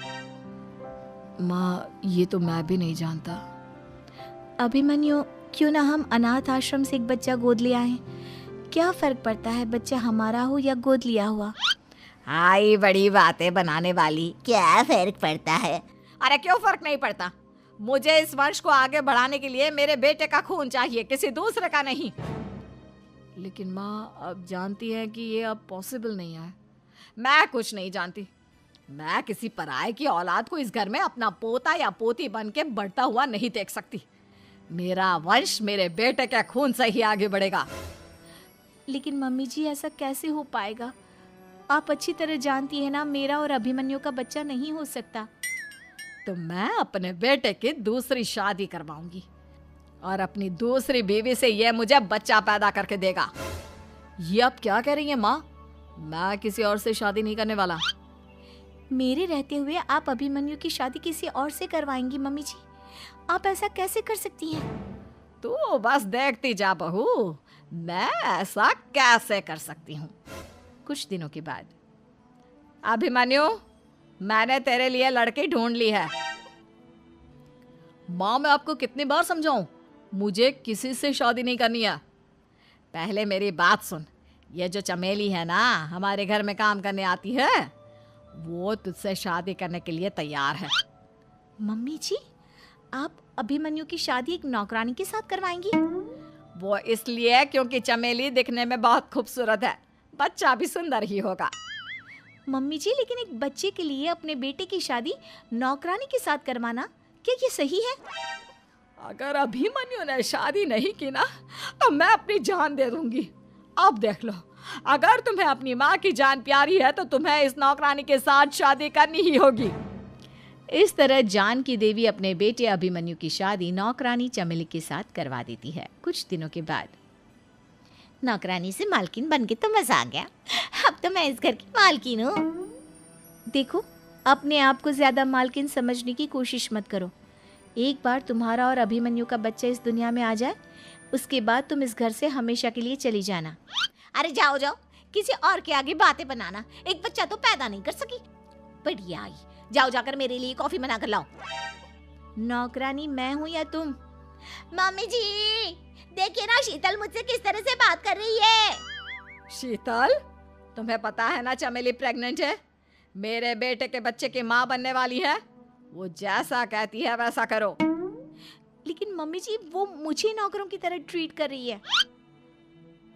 माँ, ये तो मैं भी नहीं जानता। अभिमन्यु, क्यों ना हम अनाथ आश्रम से एक बच्चा गोद ले आए? क्या फर्क पड़ता है बच्चा हमारा हो या गोद लिया हुआ? आई बड़ी बातें बनाने वाली। क्या फर्क पड़ता है? अरे क्यों फर्क नहीं पड़ता? मुझे इस वंश को आगे बढ़ाने के लिए मेरे बेटे का खून चाहिए, किसी दूसरे का नहीं। लेकिन माँ, आप जानती हैं कि ये अब पॉसिबल नहीं है। मैं कुछ नहीं जानती। मैं किसी पराये की औलाद को इस घर में अपना पोता या पोती बन के बढ़ता हुआ नहीं देख सकती। मेरा वंश मेरे बेटे के खून से ही आगे बढ़ेगा। लेकिन मम्मी जी, ऐसा कैसे हो पाएगा? आप अच्छी तरह जानती है ना, मेरा और अभिमन्यु का बच्चा नहीं हो सकता। तो मैं अपने बेटे की दूसरी शादी करवाऊंगी और अपनी दूसरी बीवी से ये मुझे बच्चा पैदा करके देगा। ये आप क्या कह रही हैं माँ? मैं किसी और से शादी नहीं करने वाला। मेरे रहते हुए आप अभिमन्यु की शादी किसी और से करवाएंगी? मम्मी जी, आप ऐसा कैसे कर सकती हैं? तू बस देखती जा बहू, मैं ऐसा कैसे कर सकती हूँ। कुछ दिनों के बाद, अभिमन्यु, मैंने तेरे लिए लड़की ढूंढ ली है। माँ, मैं आपको कितनी बार समझाऊं, मुझे किसी से शादी नहीं करनी है। पहले मेरी बात सुन। ये जो चमेली है ना, हमारे घर में काम करने आती है, वो तुझसे शादी करने के लिए तैयार है। मम्मी जी, आप अभिमन्यु की शादी एक नौकरानी के साथ करवाएंगी? वो इसलिए क्योंकि चमेली दिखने में बहुत खूबसूरत है, बच्चा भी सुंदर ही होगा। मम्मी जी, लेकिन एक बच्चे के लिए अपने बेटे की शादी नौकरानी के साथ करवाना, क्या ये सही है? अगर अभिमन्यु ने शादी नहीं की ना तो मैं अपनी जान दे दूंगी। अब देख लो, अगर तुम्हें अपनी माँ की जान प्यारी है तो तुम्हें इस नौकरानी के साथ शादी करनी ही होगी। इस तरह जानकी देवी अपने बेटे अभिमन्यु की शादी नौकरानी चमेली के साथ करवा देती है। कुछ दिनों के बाद नौकरानी से मालकिन बन के तो मजा आ गया। अब तो मैं इस घर की मालकिन हूँ। देखो, अपने आप को ज्यादा मालकिन समझने की कोशिश मत करो। एक बार तुम्हारा और अभिमन्यु का बच्चा इस दुनिया में आ जाए, उसके बाद तुम इस घर से हमेशा के लिए चली जाना। अरे जाओ जाओ, किसी और के आगे बातें बनाना। एक बच्चा तो पैदा नहीं कर सकी। बढ़िया आई, जाओ जाकर मेरे लिए कॉफी बना कर लाओ। नौकरानी मैं हूँ या तुम? मम्मी जी, देखिए ना शीतल मुझसे किस तरह से बात कर रही है। शीतल, तुम्हें पता है ना चमेली प्रेग्नेंट है, मेरे बेटे के बच्चे की माँ बनने वाली है। वो जैसा कहती है वैसा करो। लेकिन मम्मी जी, वो मुझे नौकरों की तरह ट्रीट कर रही है।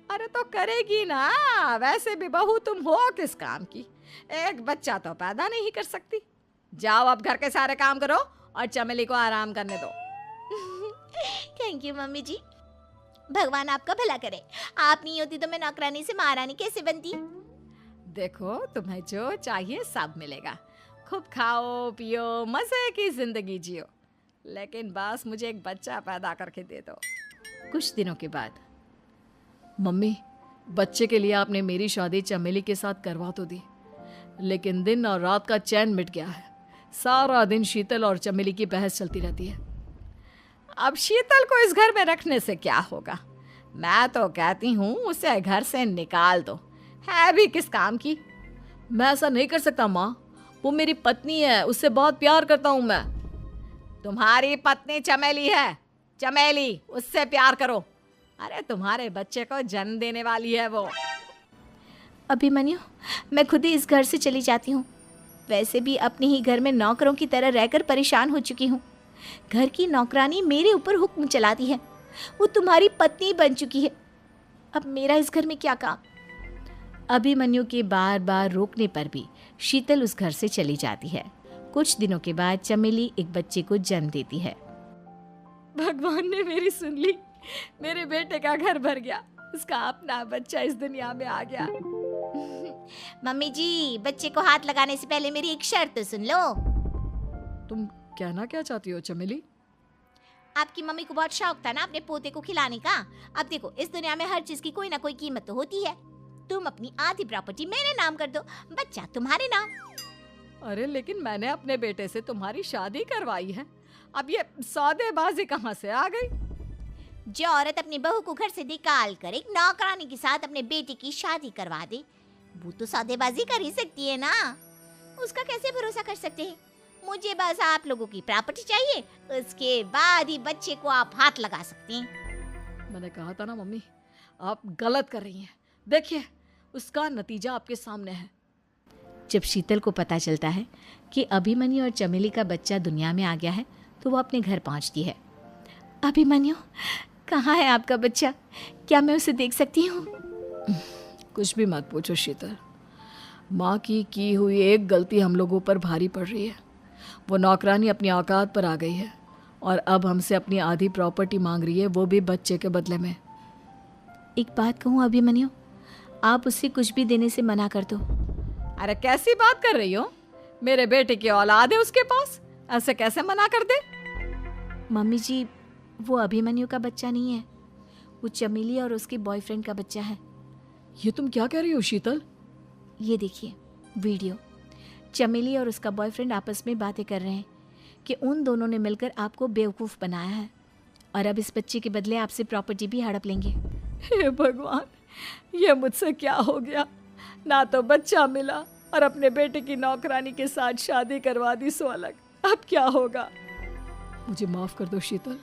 अरे तो करेगी ना, वैसे भी बहू तुम हो किस काम की, एक बच्चा तो पैदा नहीं कर सकती। जाओ अब घर के सारे काम करो और चमेली को आराम करने दो। थैंक यू मम्मी जी, भगवान आपका भला करे। आप नहीं होती तो मैं नौकरानी से महारानी कैसे बनती। देखो, तुम्हें जो चाहिए सब मिलेगा। खूब खाओ पियो, मजे की जिंदगी जियो, लेकिन बस मुझे एक बच्चा पैदा करके दे दो। कुछ दिनों के बाद, मम्मी, बच्चे के लिए आपने मेरी शादी चमेली के साथ करवा तो दी, लेकिन दिन और रात का चैन मिट गया है। सारा दिन शीतल और चमेली की बहस चलती रहती है। अब शीतल को इस घर में रखने से क्या होगा? मैं तो कहती हूँ उसे घर से निकाल दो, है भी किस काम की। मैं ऐसा नहीं कर सकता माँ, वो मेरी पत्नी है, उससे बहुत प्यार करता हूँ मैं। तुम्हारी पत्नी चमेली है, चमेली, उससे प्यार करो। अरे तुम्हारे बच्चे को जन्म देने वाली है वो। अभिमन्यु, मैं खुद ही इस घर से चली जाती हूँ। वैसे भी अपने ही घर में नौकरों की तरह रहकर परेशान हो चुकी हूँ। घर की नौकरानी मेरे ऊपर हुक्म चलाती है, वो तुम्हारी पत्नी बन चुकी है। अब मेरा इस घर में क्या काम? अभिमन्यु के बार बार रोकने पर भी शीतल उस घर से चली जाती है। कुछ दिनों के बाद चमेली एक बच्चे को जन्म देती है। भगवान ने मेरी सुन ली, मेरे बेटे का घर भर गया, उसका अपना बच्चा इस दुनिया में आ गया। मम्मी जी, बच्चे को हाथ लगाने से पहले मेरी एक शर्त तो सुन लो। तुम कहना क्या चाहती हो चमेली? आपकी मम्मी को बहुत शौक था ना अपने पोते को खिलाने का। अब देखो, इस दुनिया में हर चीज की कोई ना कोई कीमत तो होती है। तुम अपनी आधी प्रॉपर्टी मेरे नाम कर दो, बच्चा तुम्हारे नाम। अरे लेकिन मैंने अपने बेटे से तुम्हारी शादी करवाई है, अब ये सौदेबाजी कहाँ से आ गई? जो औरत अपनी बहू को घर से निकाल कर एक नौकरानी के साथ अपने बेटे की शादी करवा दे, वो तो सौदेबाजी कर ही सकती है ना। उसका कैसे भरोसा कर सकते हैं? मुझे बस आप लोगों की प्रॉपर्टी चाहिए, उसके बाद ही बच्चे को आप हाथ लगा सकते हैं। मैंने कहा था ना मम्मी, आप गलत कर रही हैं। देखिए, उसका नतीजा आपके सामने है। जब शीतल को पता चलता है कि अभिमन्यु और चमेली का बच्चा दुनिया में आ गया है, तो वो अपने घर पहुंचती है। अभिमन्यु, कहाँ है आपका बच्चा? क्या मैं उसे देख सकती हूँ? कुछ भी मत पूछो शीतल, माँ की हुई एक गलती हम लोगों पर भारी पड़ रही है। वो नौकरानी अपनी औकात पर आ गई है और अब हमसे अपनी आधी प्रॉपर्टी मांग रही है, वो भी बच्चे के बदले में। एक बात कहूँ अभिमन्यु, आप उससे कुछ भी देने से मना कर दो। अरे कैसी बात कर रही हो? मेरे बेटे की औलाद है उसके पास, ऐसे कैसे मना कर दे? मम्मी जी, वो अभिमन्यु का बच्चा नहीं है, वो चमेली और उसके बॉयफ्रेंड का बच्चा है। ये तुम क्या कह रही हो शीतल? ये देखिए वीडियो, चमेली और उसका बॉयफ्रेंड आपस में बातें कर रहे हैं कि उन दोनों ने मिलकर आपको बेवकूफ़ बनाया है और अब इस बच्चे के बदले आपसे प्रॉपर्टी भी हड़प लेंगे। हे भगवान, ये मुझसे क्या हो गया? ना तो बच्चा मिला और अपने बेटे की नौकरानी के साथ शादी करवा दी सो अलग। अब क्या होगा? मुझे माफ़ कर दो शीतल,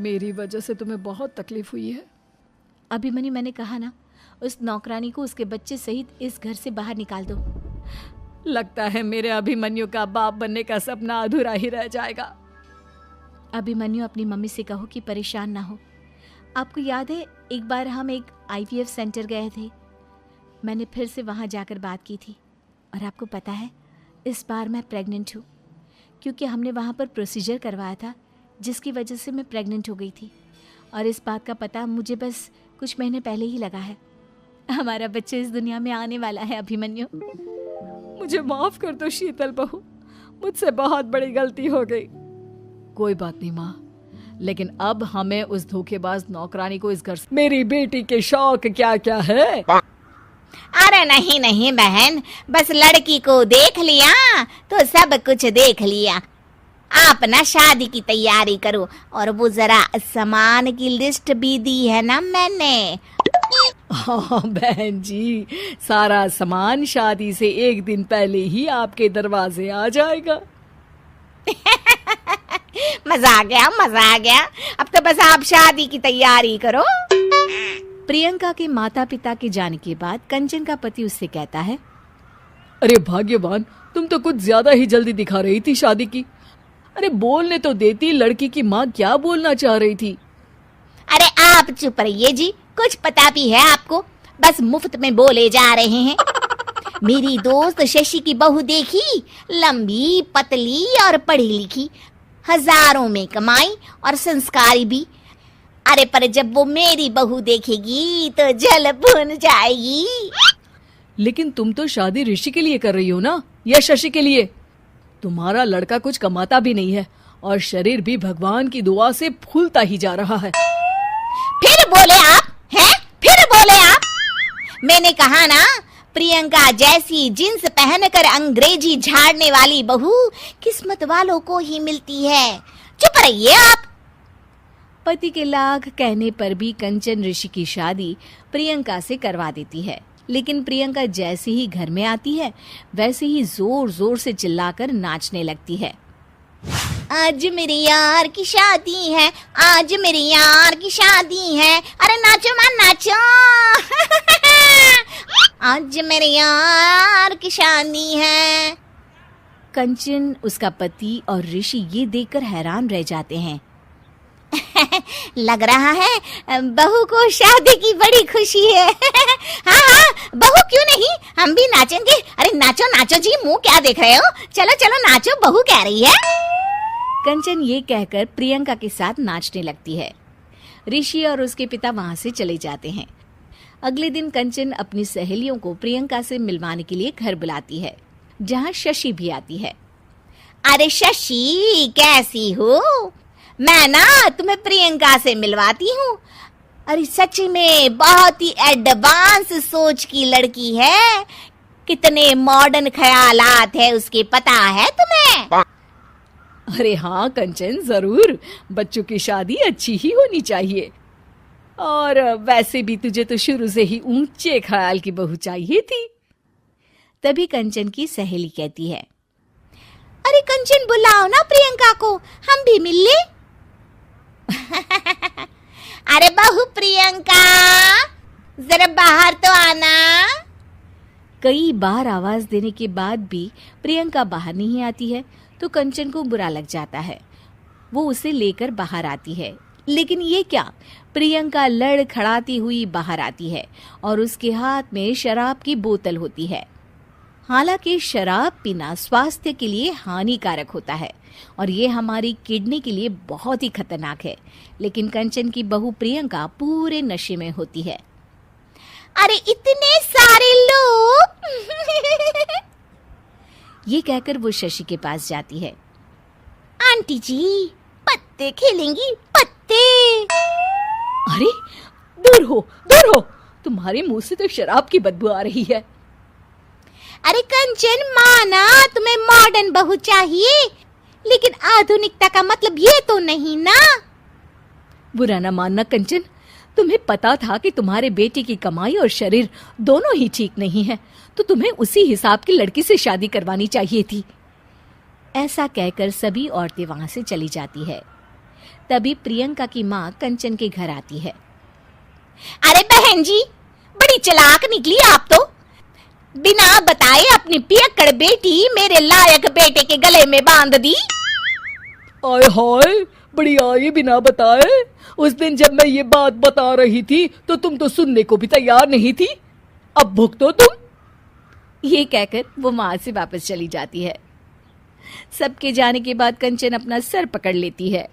मेरी वजह से तुम्हें बहुत तकलीफ हुई है। अभिमन्यु, मैंने कहा ना, उस नौकरानी को उसके बच्चे सहित इस घर से बाहर निकाल दो। लगता है मेरे अभिमन्यु का बाप बनने का सपना अधूरा ही रह जाएगा। अभिमन्यु, अपनी मम्मी से कहो कि परेशान ना हो। आपको याद है, एक बार हम एक IVF सेंटर गए थे, मैंने फिर से वहाँ जाकर बात की थी और आपको पता है इस बार मैं प्रेग्नेंट हूँ, क्योंकि हमने वहाँ पर प्रोसीजर करवाया था जिसकी वजह से मैं प्रेग्नेंट हो गई थी। और इस बात का पता मुझे बस कुछ महीने पहले ही लगा है। हमारा बच्चा इस दुनिया में आने वाला है अभिमन्यु। मुझे माफ कर दो शीतल बहू, मुझसे बहुत बड़ी गलती हो गई। कोई बात नहीं माँ, लेकिन अब हमें उस धोखेबाज नौकरानी को इस घर से। मेरी बेटी के शौक क्या क्या है? अरे नहीं नहीं बहन, बस लड़की को देख लिया तो सब कुछ देख लिया। आप ना शादी की तैयारी करो, और वो जरा सामान की लिस्ट भी दी है ना मैंने। हाँ बहन जी, सारा सामान शादी से एक दिन पहले ही आपके दरवाजे आ जाएगा। मजा आ गया, मजा आ गया। अब तो बस आप शादी की तैयारी करो। प्रियंका के माता पिता के जाने के बाद कंचन का पति उससे कहता है, अरे भाग्यवान, तुम तो कुछ ज्यादा ही जल्दी दिखा रही थी शादी की। अरे बोलने तो देती, लड़की की माँ क्या बोलना चाह रही थी। अरे आप चुप रहिए जी, कुछ पता भी है आपको, बस मुफ्त में बोले जा रहे हैं। मेरी दोस्त शशि की बहू देखी, लंबी पतली और पढ़ी लिखी, हजारों में कमाई और संस्कारी भी। अरे पर जब वो मेरी बहू देखेगी तो जल भुन जाएगी। लेकिन तुम तो शादी ऋषि के लिए कर रही हो ना, या शशि के लिए? तुम्हारा लड़का कुछ कमाता भी नहीं है और शरीर भी भगवान की दुआ से फूलता ही जा रहा है। फिर बोले आप हैं? फिर बोले आप? मैंने कहा ना, प्रियंका जैसी जींस पहनकर अंग्रेजी झाड़ने वाली बहू किस्मत वालों को ही मिलती है। चुप रहिए आप। पति के लाख कहने पर भी कंचन ऋषि की शादी प्रियंका से करवा देती है। लेकिन प्रियंका जैसे ही घर में आती है वैसे ही जोर जोर से चिल्लाकर नाचने लगती है। आज मेरे यार की शादी है, आज मेरे यार की शादी है, अरे नाचो मां नाचो। आज मेरे यार की शादी है। कंचन, उसका पति और ऋषि ये देखकर हैरान रह जाते हैं। लग रहा है बहू को शादी की बड़ी खुशी है। हाँ हाँ, बहू क्यों नहीं, हम भी नाचेंगे। अरे नाचो नाचो जी, मुंह क्या देख रहे हो, चलो चलो नाचो, बहू कह रही है। कंचन ये कहकर प्रियंका के साथ नाचने लगती है। ऋषि और उसके पिता वहां से चले जाते हैं। अगले दिन कंचन अपनी सहेलियों को प्रियंका से मिलवाने के लिए घर बुलाती है, जहाँ शशि भी आती है। अरे शशि, कैसी हो? मैं ना तुम्हें प्रियंका से मिलवाती हूँ। अरे सच में बहुत ही एडवांस सोच की लड़की है, कितने मॉडर्न ख्यालात है उसके, पता है तुम्हें? अरे हाँ कंचन, जरूर। बच्चों की शादी अच्छी ही होनी चाहिए, और वैसे भी तुझे तो शुरू से ही ऊंचे ख्याल की बहू चाहिए थी। तभी कंचन की सहेली कहती है, अरे कंचन बुलाओ ना प्रियंका को, हम भी मिल ले। अरे बहू प्रियंका, जरा बाहर तो आना। कई बार आवाज देने के बाद भी प्रियंका बाहर नहीं आती है तो कंचन को बुरा लग जाता है। वो उसे लेकर बाहर आती है, लेकिन ये क्या, प्रियंका लड़खड़ाती हुई बाहर आती है और उसके हाथ में शराब की बोतल होती है। हालांकि शराब पीना स्वास्थ्य के लिए हानिकारक होता है और ये हमारी किडनी के लिए बहुत ही खतरनाक है, लेकिन कंचन की बहू प्रियंका पूरे नशे में होती है। अरे इतने सारे लोग। ये कहकर वो शशि के पास जाती है। आंटी जी, पत्ते खेलेंगी, पत्ते। अरे दूर हो, दूर हो, तुम्हारे मुंह से तो शराब की बदबू आ रही है। अरे कंचन, माना तुम्हें मॉडर्न बहू चाहिए, लेकिन आधुनिकता का मतलब ये तो नहीं ना। बुरा ना मानना कंचन, तुम्हें पता था कि तुम्हारे बेटे की कमाई और शरीर दोनों ही ठीक नहीं है, तो तुम्हें उसी हिसाब की लड़की से शादी करवानी चाहिए थी। ऐसा कहकर सभी औरतें वहां से चली जाती है। तभी प्रियंका की माँ कंचन के घर आती है। अरे बहन जी, बड़ी चालाक निकली आप तो। बिना बताए अपनी पियक्कड़ बेटी मेरे लायक बेटे के गले में बांध दी। आय हाय, बड़ी आई बिना बताए। उस दिन जब मैं ये बात बता रही थी तो तुम तो सुनने को भी तैयार नहीं थी। अब भुगतो तुम। ये कहकर वो वहां से वापस चली जाती है। सबके जाने के बाद कंचन अपना सर पकड़ लेती है।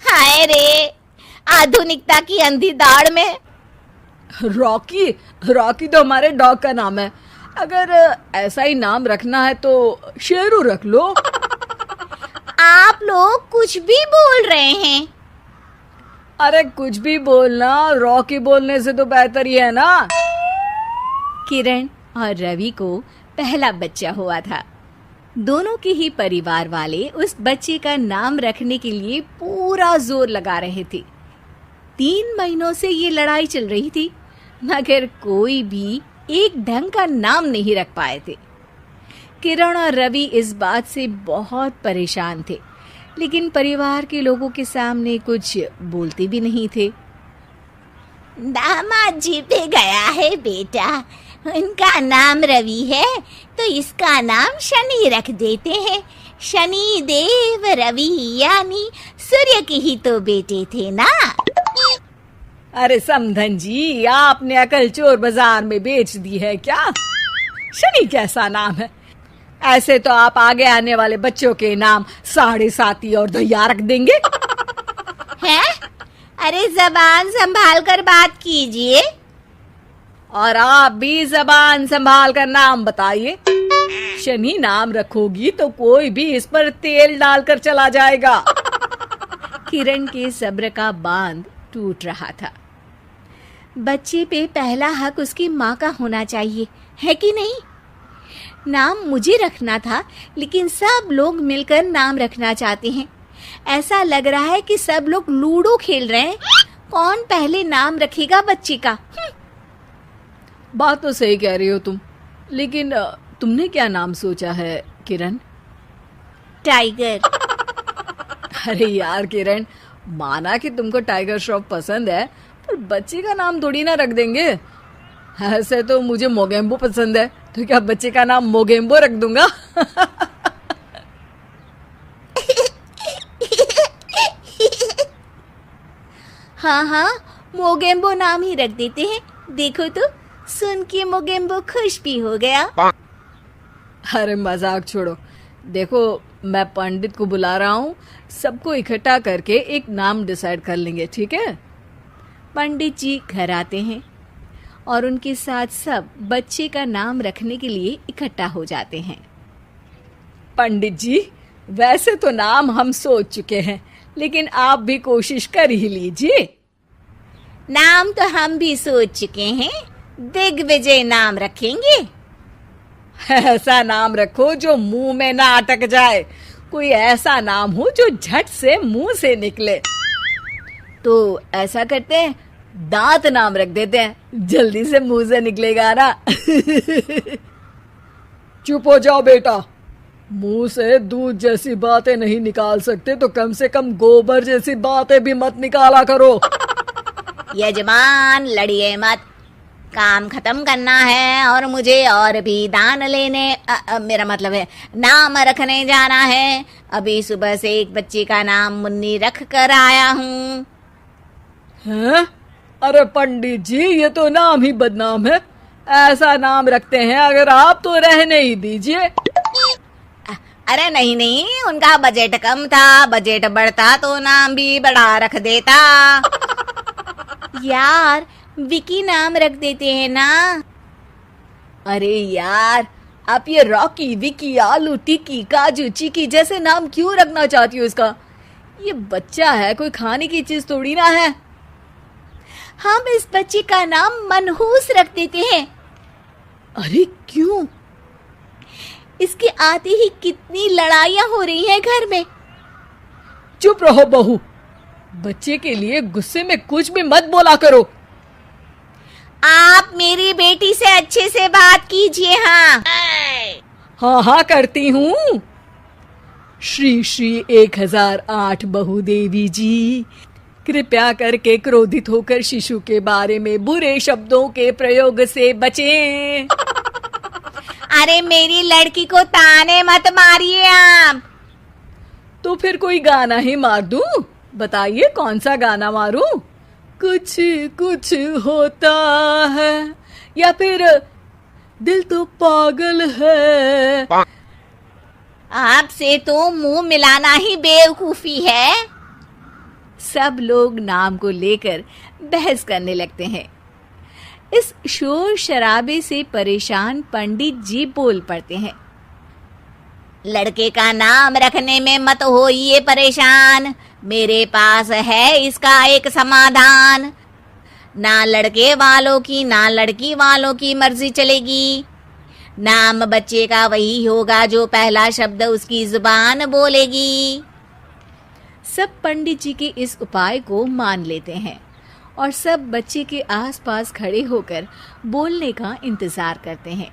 हाय रे, आधुनिकता की अंधी दाड़ में। रॉकी, रॉकी तो हमारे डॉग का नाम है। अगर ऐसा ही नाम रखना है तो शेरू रख लो। आप लोग कुछ भी बोल रहे हैं। अरे कुछ भी बोलना, रॉकी बोलने से तो बेहतर ही है ना। किरण और रवि को पहला बच्चा हुआ था। दोनों के ही परिवार वाले उस बच्चे का नाम रखने के लिए पूरा जोर लगा रहे थे। 3 महीनों से ये लड़ाई चल रही थी, मगर कोई भी एक ढंग का नाम नहीं रख पाए थे। किरण और रवि इस बात से बहुत परेशान थे, लेकिन परिवार के लोगों के सामने कुछ बोलते भी नहीं थे। दामाद जी पे गया है बेटा, उनका नाम रवि है तो इसका नाम शनि रख देते हैं। शनि देव रवि, यानी सूर्य के ही तो बेटे थे ना। अरे समधन जी, आपने अकल चोर बाजार में बेच दी है क्या? शनि कैसा नाम है? ऐसे तो आप आगे आने वाले बच्चों के नाम साढ़े साती और दैया रख देंगे। हैं? अरे जबान संभाल कर बात कीजिए। और आप भी जबान संभाल कर नाम बताइए। शनि नाम रखोगी तो कोई भी इस पर तेल डालकर चला जाएगा। किरण के सब्र का बांध टूट रहा था। बच्चे पे पहला हक उसकी माँ का होना चाहिए, है कि नहीं? नाम मुझे रखना था, लेकिन सब लोग मिलकर नाम रखना चाहते हैं। ऐसा लग रहा है कि सब लोग लूडो खेल रहे हैं। कौन पहले नाम रखेगा बच्चे का? बात तो सही कह रही हो तुम, लेकिन तुमने क्या नाम सोचा है किरण? टाइगर। अरे यार किरण, माना कि तुमको टाइगर श्रॉफ पसंद है, पर बच्चे का नाम थोड़ी ना रख देंगे। ऐसे तो मुझे मोगेम्बो पसंद है, तो क्या बच्चे का नाम मोगेम्बो रख दूंगा? हाँ हाँ, मोगेम्बो नाम ही रख देते हैं। देखो तो, सुन के मोगेम्बो खुश भी हो गया। अरे मजाक छोड़ो। देखो, मैं पंडित को बुला रहा हूँ, सबको इकट्ठा करके एक नाम डिसाइड कर लेंगे, ठीक है? पंडित जी घर आते हैं और उनके साथ सब बच्चे का नाम रखने के लिए इकट्ठा हो जाते हैं। पंडित जी, वैसे तो नाम हम सोच चुके हैं, लेकिन आप भी कोशिश कर ही लीजिए। नाम तो हम भी सोच चुके हैं, दिग्विजय नाम रखेंगे। ऐसा नाम रखो जो मुंह में ना अटक जाए। कोई ऐसा नाम हो जो झट से मुंह से निकले। तो ऐसा करते हैं, दांत नाम रख देते हैं, जल्दी से मुंह से निकलेगा ना। चुप हो जाओ बेटा, मुंह से दूध जैसी बातें नहीं निकाल सकते तो कम से कम गोबर जैसी बातें भी मत निकाला करो। यजमान, लड़िए मत, काम खत्म करना है और मुझे और भी दान लेने मेरा मतलब है नाम रखने जाना है। अभी सुबह से एक बच्चे का नाम मुन्नी रख कर आया हूँ। हैं? अरे पंडित जी, ये तो नाम ही बदनाम है। ऐसा नाम रखते हैं अगर आप, तो रहने ही दीजिए। अरे नहीं नहीं, उनका बजट कम था, बजट बढ़ता तो नाम भी बढ़ा रख देता। यार, विकी नाम रख देते हैं ना। अरे यार, आप ये रॉकी, विकी, आलू टिक्की, काजू चिकी जैसे नाम क्यों रखना चाहती हो इसका? ये बच्चा है, कोई खाने की चीज थोड़ी ना है। हम इस बच्चे का नाम मनहूस रख देते हैं। अरे क्यों? इसके आते ही कितनी लड़ाइयां हो रही हैं घर में। चुप रहो बहू, बच्चे के लिए गुस्से में कुछ भी मत बोला करो। आप मेरी बेटी से अच्छे से बात कीजिए। हाँ हाँ हाँ करती हूँ। श्री श्री 1008 बहु देवी जी, कृपया करके क्रोधित होकर शिशु के बारे में बुरे शब्दों के प्रयोग से बचें। अरे मेरी लड़की को ताने मत मारिए आप। तो फिर कोई गाना ही मार दूं? बताइए कौन सा गाना मारूं? कुछ कुछ होता है या फिर दिल तो पागल है? आपसे तो मुंह मिलाना ही बेवकूफी है। सब लोग नाम को लेकर बहस करने लगते हैं। इस शोर शराबे से परेशान पंडित जी बोल पड़ते हैं। लड़के का नाम रखने में मत होइए परेशान, मेरे पास है इसका एक समाधान। ना लड़के वालों की ना लड़की वालों की मर्जी चलेगी। नाम बच्चे का वही होगा जो पहला शब्द उसकी जुबान बोलेगी। सब पंडित जी के इस उपाय को मान लेते हैं और सब बच्चे के आसपास खड़े होकर बोलने का इंतजार करते हैं।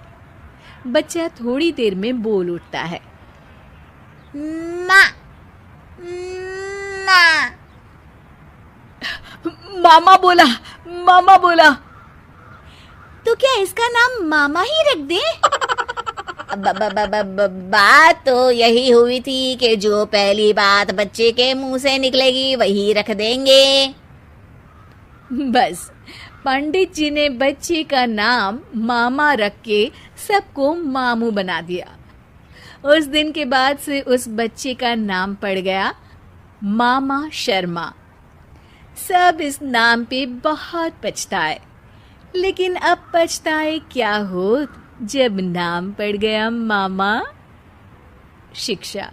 बच्चा थोड़ी देर में बोल उठता है। माँ, माँ। मामा बोला, मामा बोला। तो क्या इसका नाम मामा ही रख दे? बात तो यही हुई थी कि जो पहली बात बच्चे के मुंह से निकलेगी वही रख देंगे। बस पंडित जी ने बच्चे का नाम मामा रख के सबको मामू बना दिया। उस दिन के बाद से उस बच्चे का नाम पड़ गया मामा शर्मा। सब इस नाम पे बहुत पछताए, लेकिन अब पछताए क्या हो जब नाम पड़ गया मामा। शिक्षा,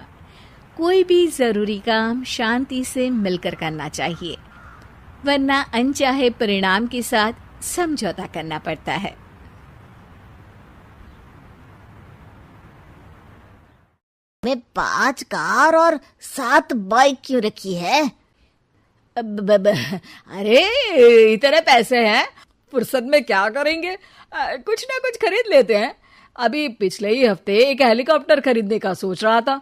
कोई भी जरूरी काम शांति से मिलकर करना चाहिए, वरना अनचाहे परिणाम के साथ समझौता करना पड़ता है। में 5 कार और 7 बाइक क्यों रखी है? अरे इतने पैसे हैं, फुर्सत में क्या करेंगे? कुछ ना कुछ खरीद लेते हैं। अभी पिछले ही हफ्ते एक हेलीकॉप्टर खरीदने का सोच रहा था।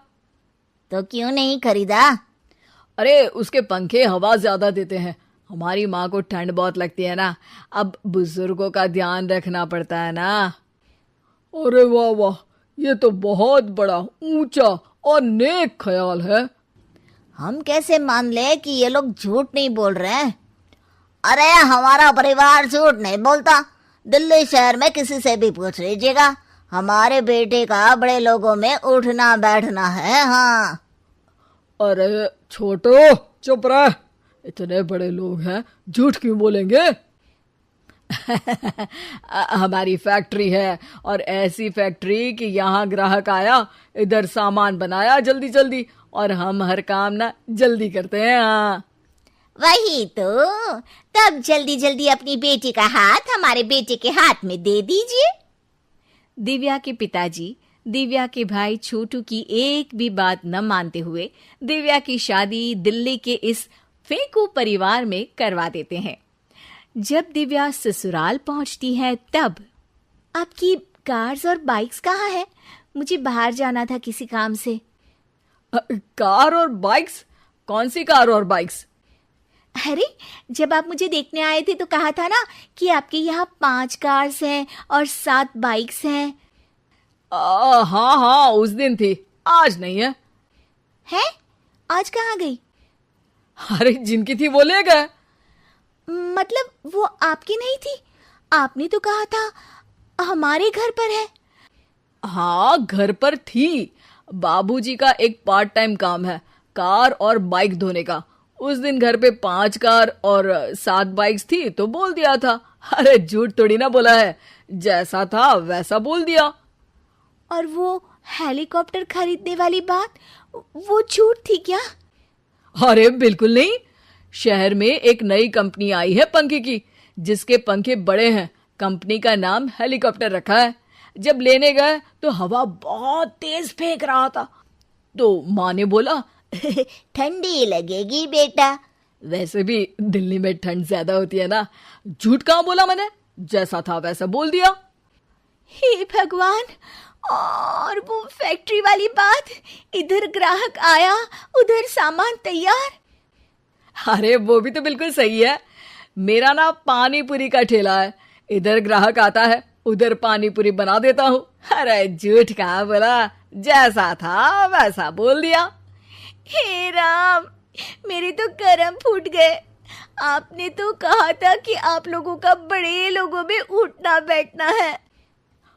तो क्यों नहीं खरीदा? अरे उसके पंखे हवा ज्यादा देते हैं। हमारी माँ को ठंड बहुत लगती है ना, अब बुजुर्गों का ध्यान रखना पड़ता है ना। अरे वाह वाह, ये तो बहुत बड़ा, ऊंचा और नेक ख्याल है। हम कैसे मान ले कि ये लोग झूठ नहीं बोल रहे हैं? अरे हमारा परिवार झूठ नहीं बोलता। दिल्ली शहर में किसी से भी पूछ लीजिएगा, हमारे बेटे का बड़े लोगों में उठना बैठना है। हाँ। अरे छोटो चुप रह, इतने बड़े लोग हैं, झूठ क्यों बोलेंगे? हमारी फैक्ट्री है, और ऐसी फैक्ट्री कि यहाँ ग्राहक आया, इधर सामान बनाया जल्दी जल्दी, और हम हर काम ना जल्दी करते हैं। हाँ वही तो, तब जल्दी जल्दी अपनी बेटी का हाथ हमारे बेटे के हाथ में दे दीजिए। दिव्या के पिताजी दिव्या के भाई छोटू की एक भी बात न मानते हुए दिव्या की शादी दिल्ली के इस फेंकू परिवार में करवा देते हैं। जब दिव्या ससुराल पहुंचती है तब, आपकी कार्स और बाइक्स कहाँ है? मुझे बाहर जाना था किसी काम से। कार और बाइक्स? कौन सी कार और बाइक्स? अरे जब आप मुझे देखने आए थे तो कहा था ना कि आपके यहाँ 5 कार्स हैं और 7 बाइक्स हैं। हाँ हाँ, उस दिन थी, आज नहीं है। है? आज कहाँ गई? अरे जिनकी थी वो ले गए। मतलब वो आपकी नहीं थी? आपने तो कहा था हमारे घर पर है। हाँ घर पर थी, बाबूजी का एक पार्ट टाइम काम है, कार और बाइक धोने का। उस दिन घर पे 5 कार और 7 बाइक्स थी तो बोल दिया था। अरे झूठ थोड़ी ना बोला है, जैसा था वैसा बोल दिया। और वो हेलीकॉप्टर खरीदने वाली बात, वो झूठ थी क्या? अरे बिल्कुल नहीं, शहर में एक नई कंपनी आई है पंखे की, जिसके पंखे बड़े हैं। कंपनी का नाम हेलीकॉप्टर रखा है। जब लेने गए तो हवा बहुत तेज फेंक रहा था, तो माँ ने बोला ठंडी लगेगी बेटा। वैसे भी दिल्ली में ठंड ज्यादा होती है ना। झूठ कहाँ बोला मैंने, जैसा था वैसा बोल दिया। हे भगवान! और वो फैक्ट्री वाली बात, इधर ग्राहक आया उधर सामान तैयार। अरे वो भी तो बिल्कुल सही है। मेरा ना पानी पूरी का ठेला है, इधर ग्राहक आता है उधर पानी पूरी बना देता हूँ। अरे झूठ कहाँ बोला, जैसा था वैसा बोल दिया। हे राम, मेरे तो कर्म फूट गए। आपने तो कहा था कि आप लोगों का बड़े लोगों में उठना बैठना है।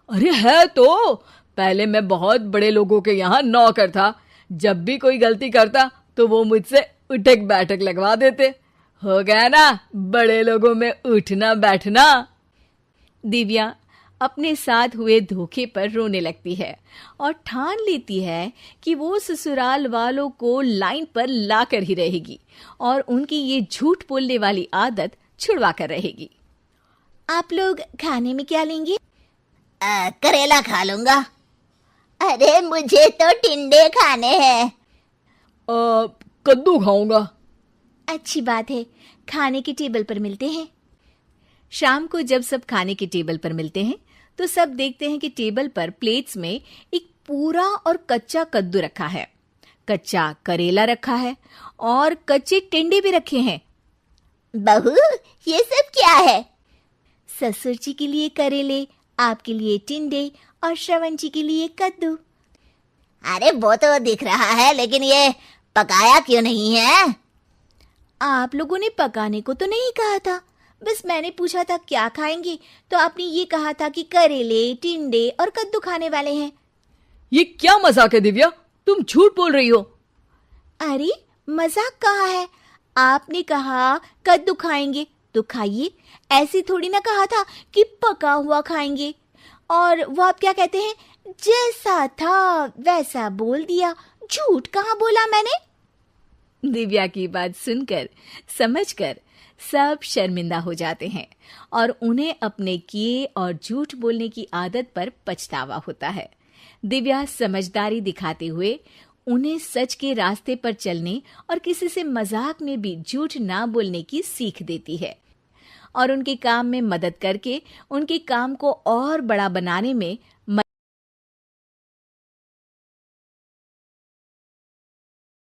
अरे है तो, पहले मैं बहुत बड़े लोगों के यहाँ नौकर था। जब भी कोई गलती करता तो वो मुझसे उठक बैठक लगवा देते। हो गया ना बड़े लोगों में उठना बैठना। दिव्या अपने साथ हुए धोखे पर रोने लगती है और ठान लेती है कि वो ससुराल वालों को लाइन पर लाकर ही रहेगी और उनकी ये झूठ बोलने वाली आदत छुड़वा कर रहेगी। आप लोग खाने में क्या लेंगे? करेला खा लूंगा। अरे मुझे तो टिंडे खाने हैं। कद्दू खाऊंगा। अच्छी बात है, खाने के टेबल पर मिलते हैं। शाम को जब सब खाने के टेबल पर मिलते हैं तो सब देखते हैं कि टेबल पर प्लेट्स में एक पूरा और कच्चा कद्दू रखा है, कच्चा करेला रखा है और कच्चे टिंडे भी रखे हैं। बहू, ये सब क्या है? ससुर जी के लिए करेले, आपके लिए टिंडे और श्रवण जी के लिए कद्दू। अरे वो तो दिख रहा है, लेकिन ये पकाया क्यों नहीं है? आप लोगों ने पकाने को तो नहीं कहा था, बस मैंने पूछा था क्या खाएंगे, तो आपने ये कहा था कि करेले, टिंडे और कद्दू खाने वाले हैं। ये क्या मजाक है दिव्या, तुम झूठ बोल रही हो। अरे मजाक कहा है, आपने कहा कद्दू खाएंगे तो खाइए, ऐसे थोड़ी ना कहा था कि पका हुआ खाएंगे। और वो आप क्या कहते हैं, जैसा था वैसा बोल दिया। झूठ कहाँ बोला मैंने? दिव्या की बात सुनकर समझकर सब शर्मिंदा हो जाते हैं और उन्हें अपने किए और झूठ बोलने की आदत पर पछतावा होता है। दिव्या समझदारी दिखाते हुए उन्हें सच के रास्ते पर चलने और किसी से मजाक में भी झूठ ना बोलने की सीख देती है और उनके काम में मदद करके उनके काम को और बड़ा बनाने में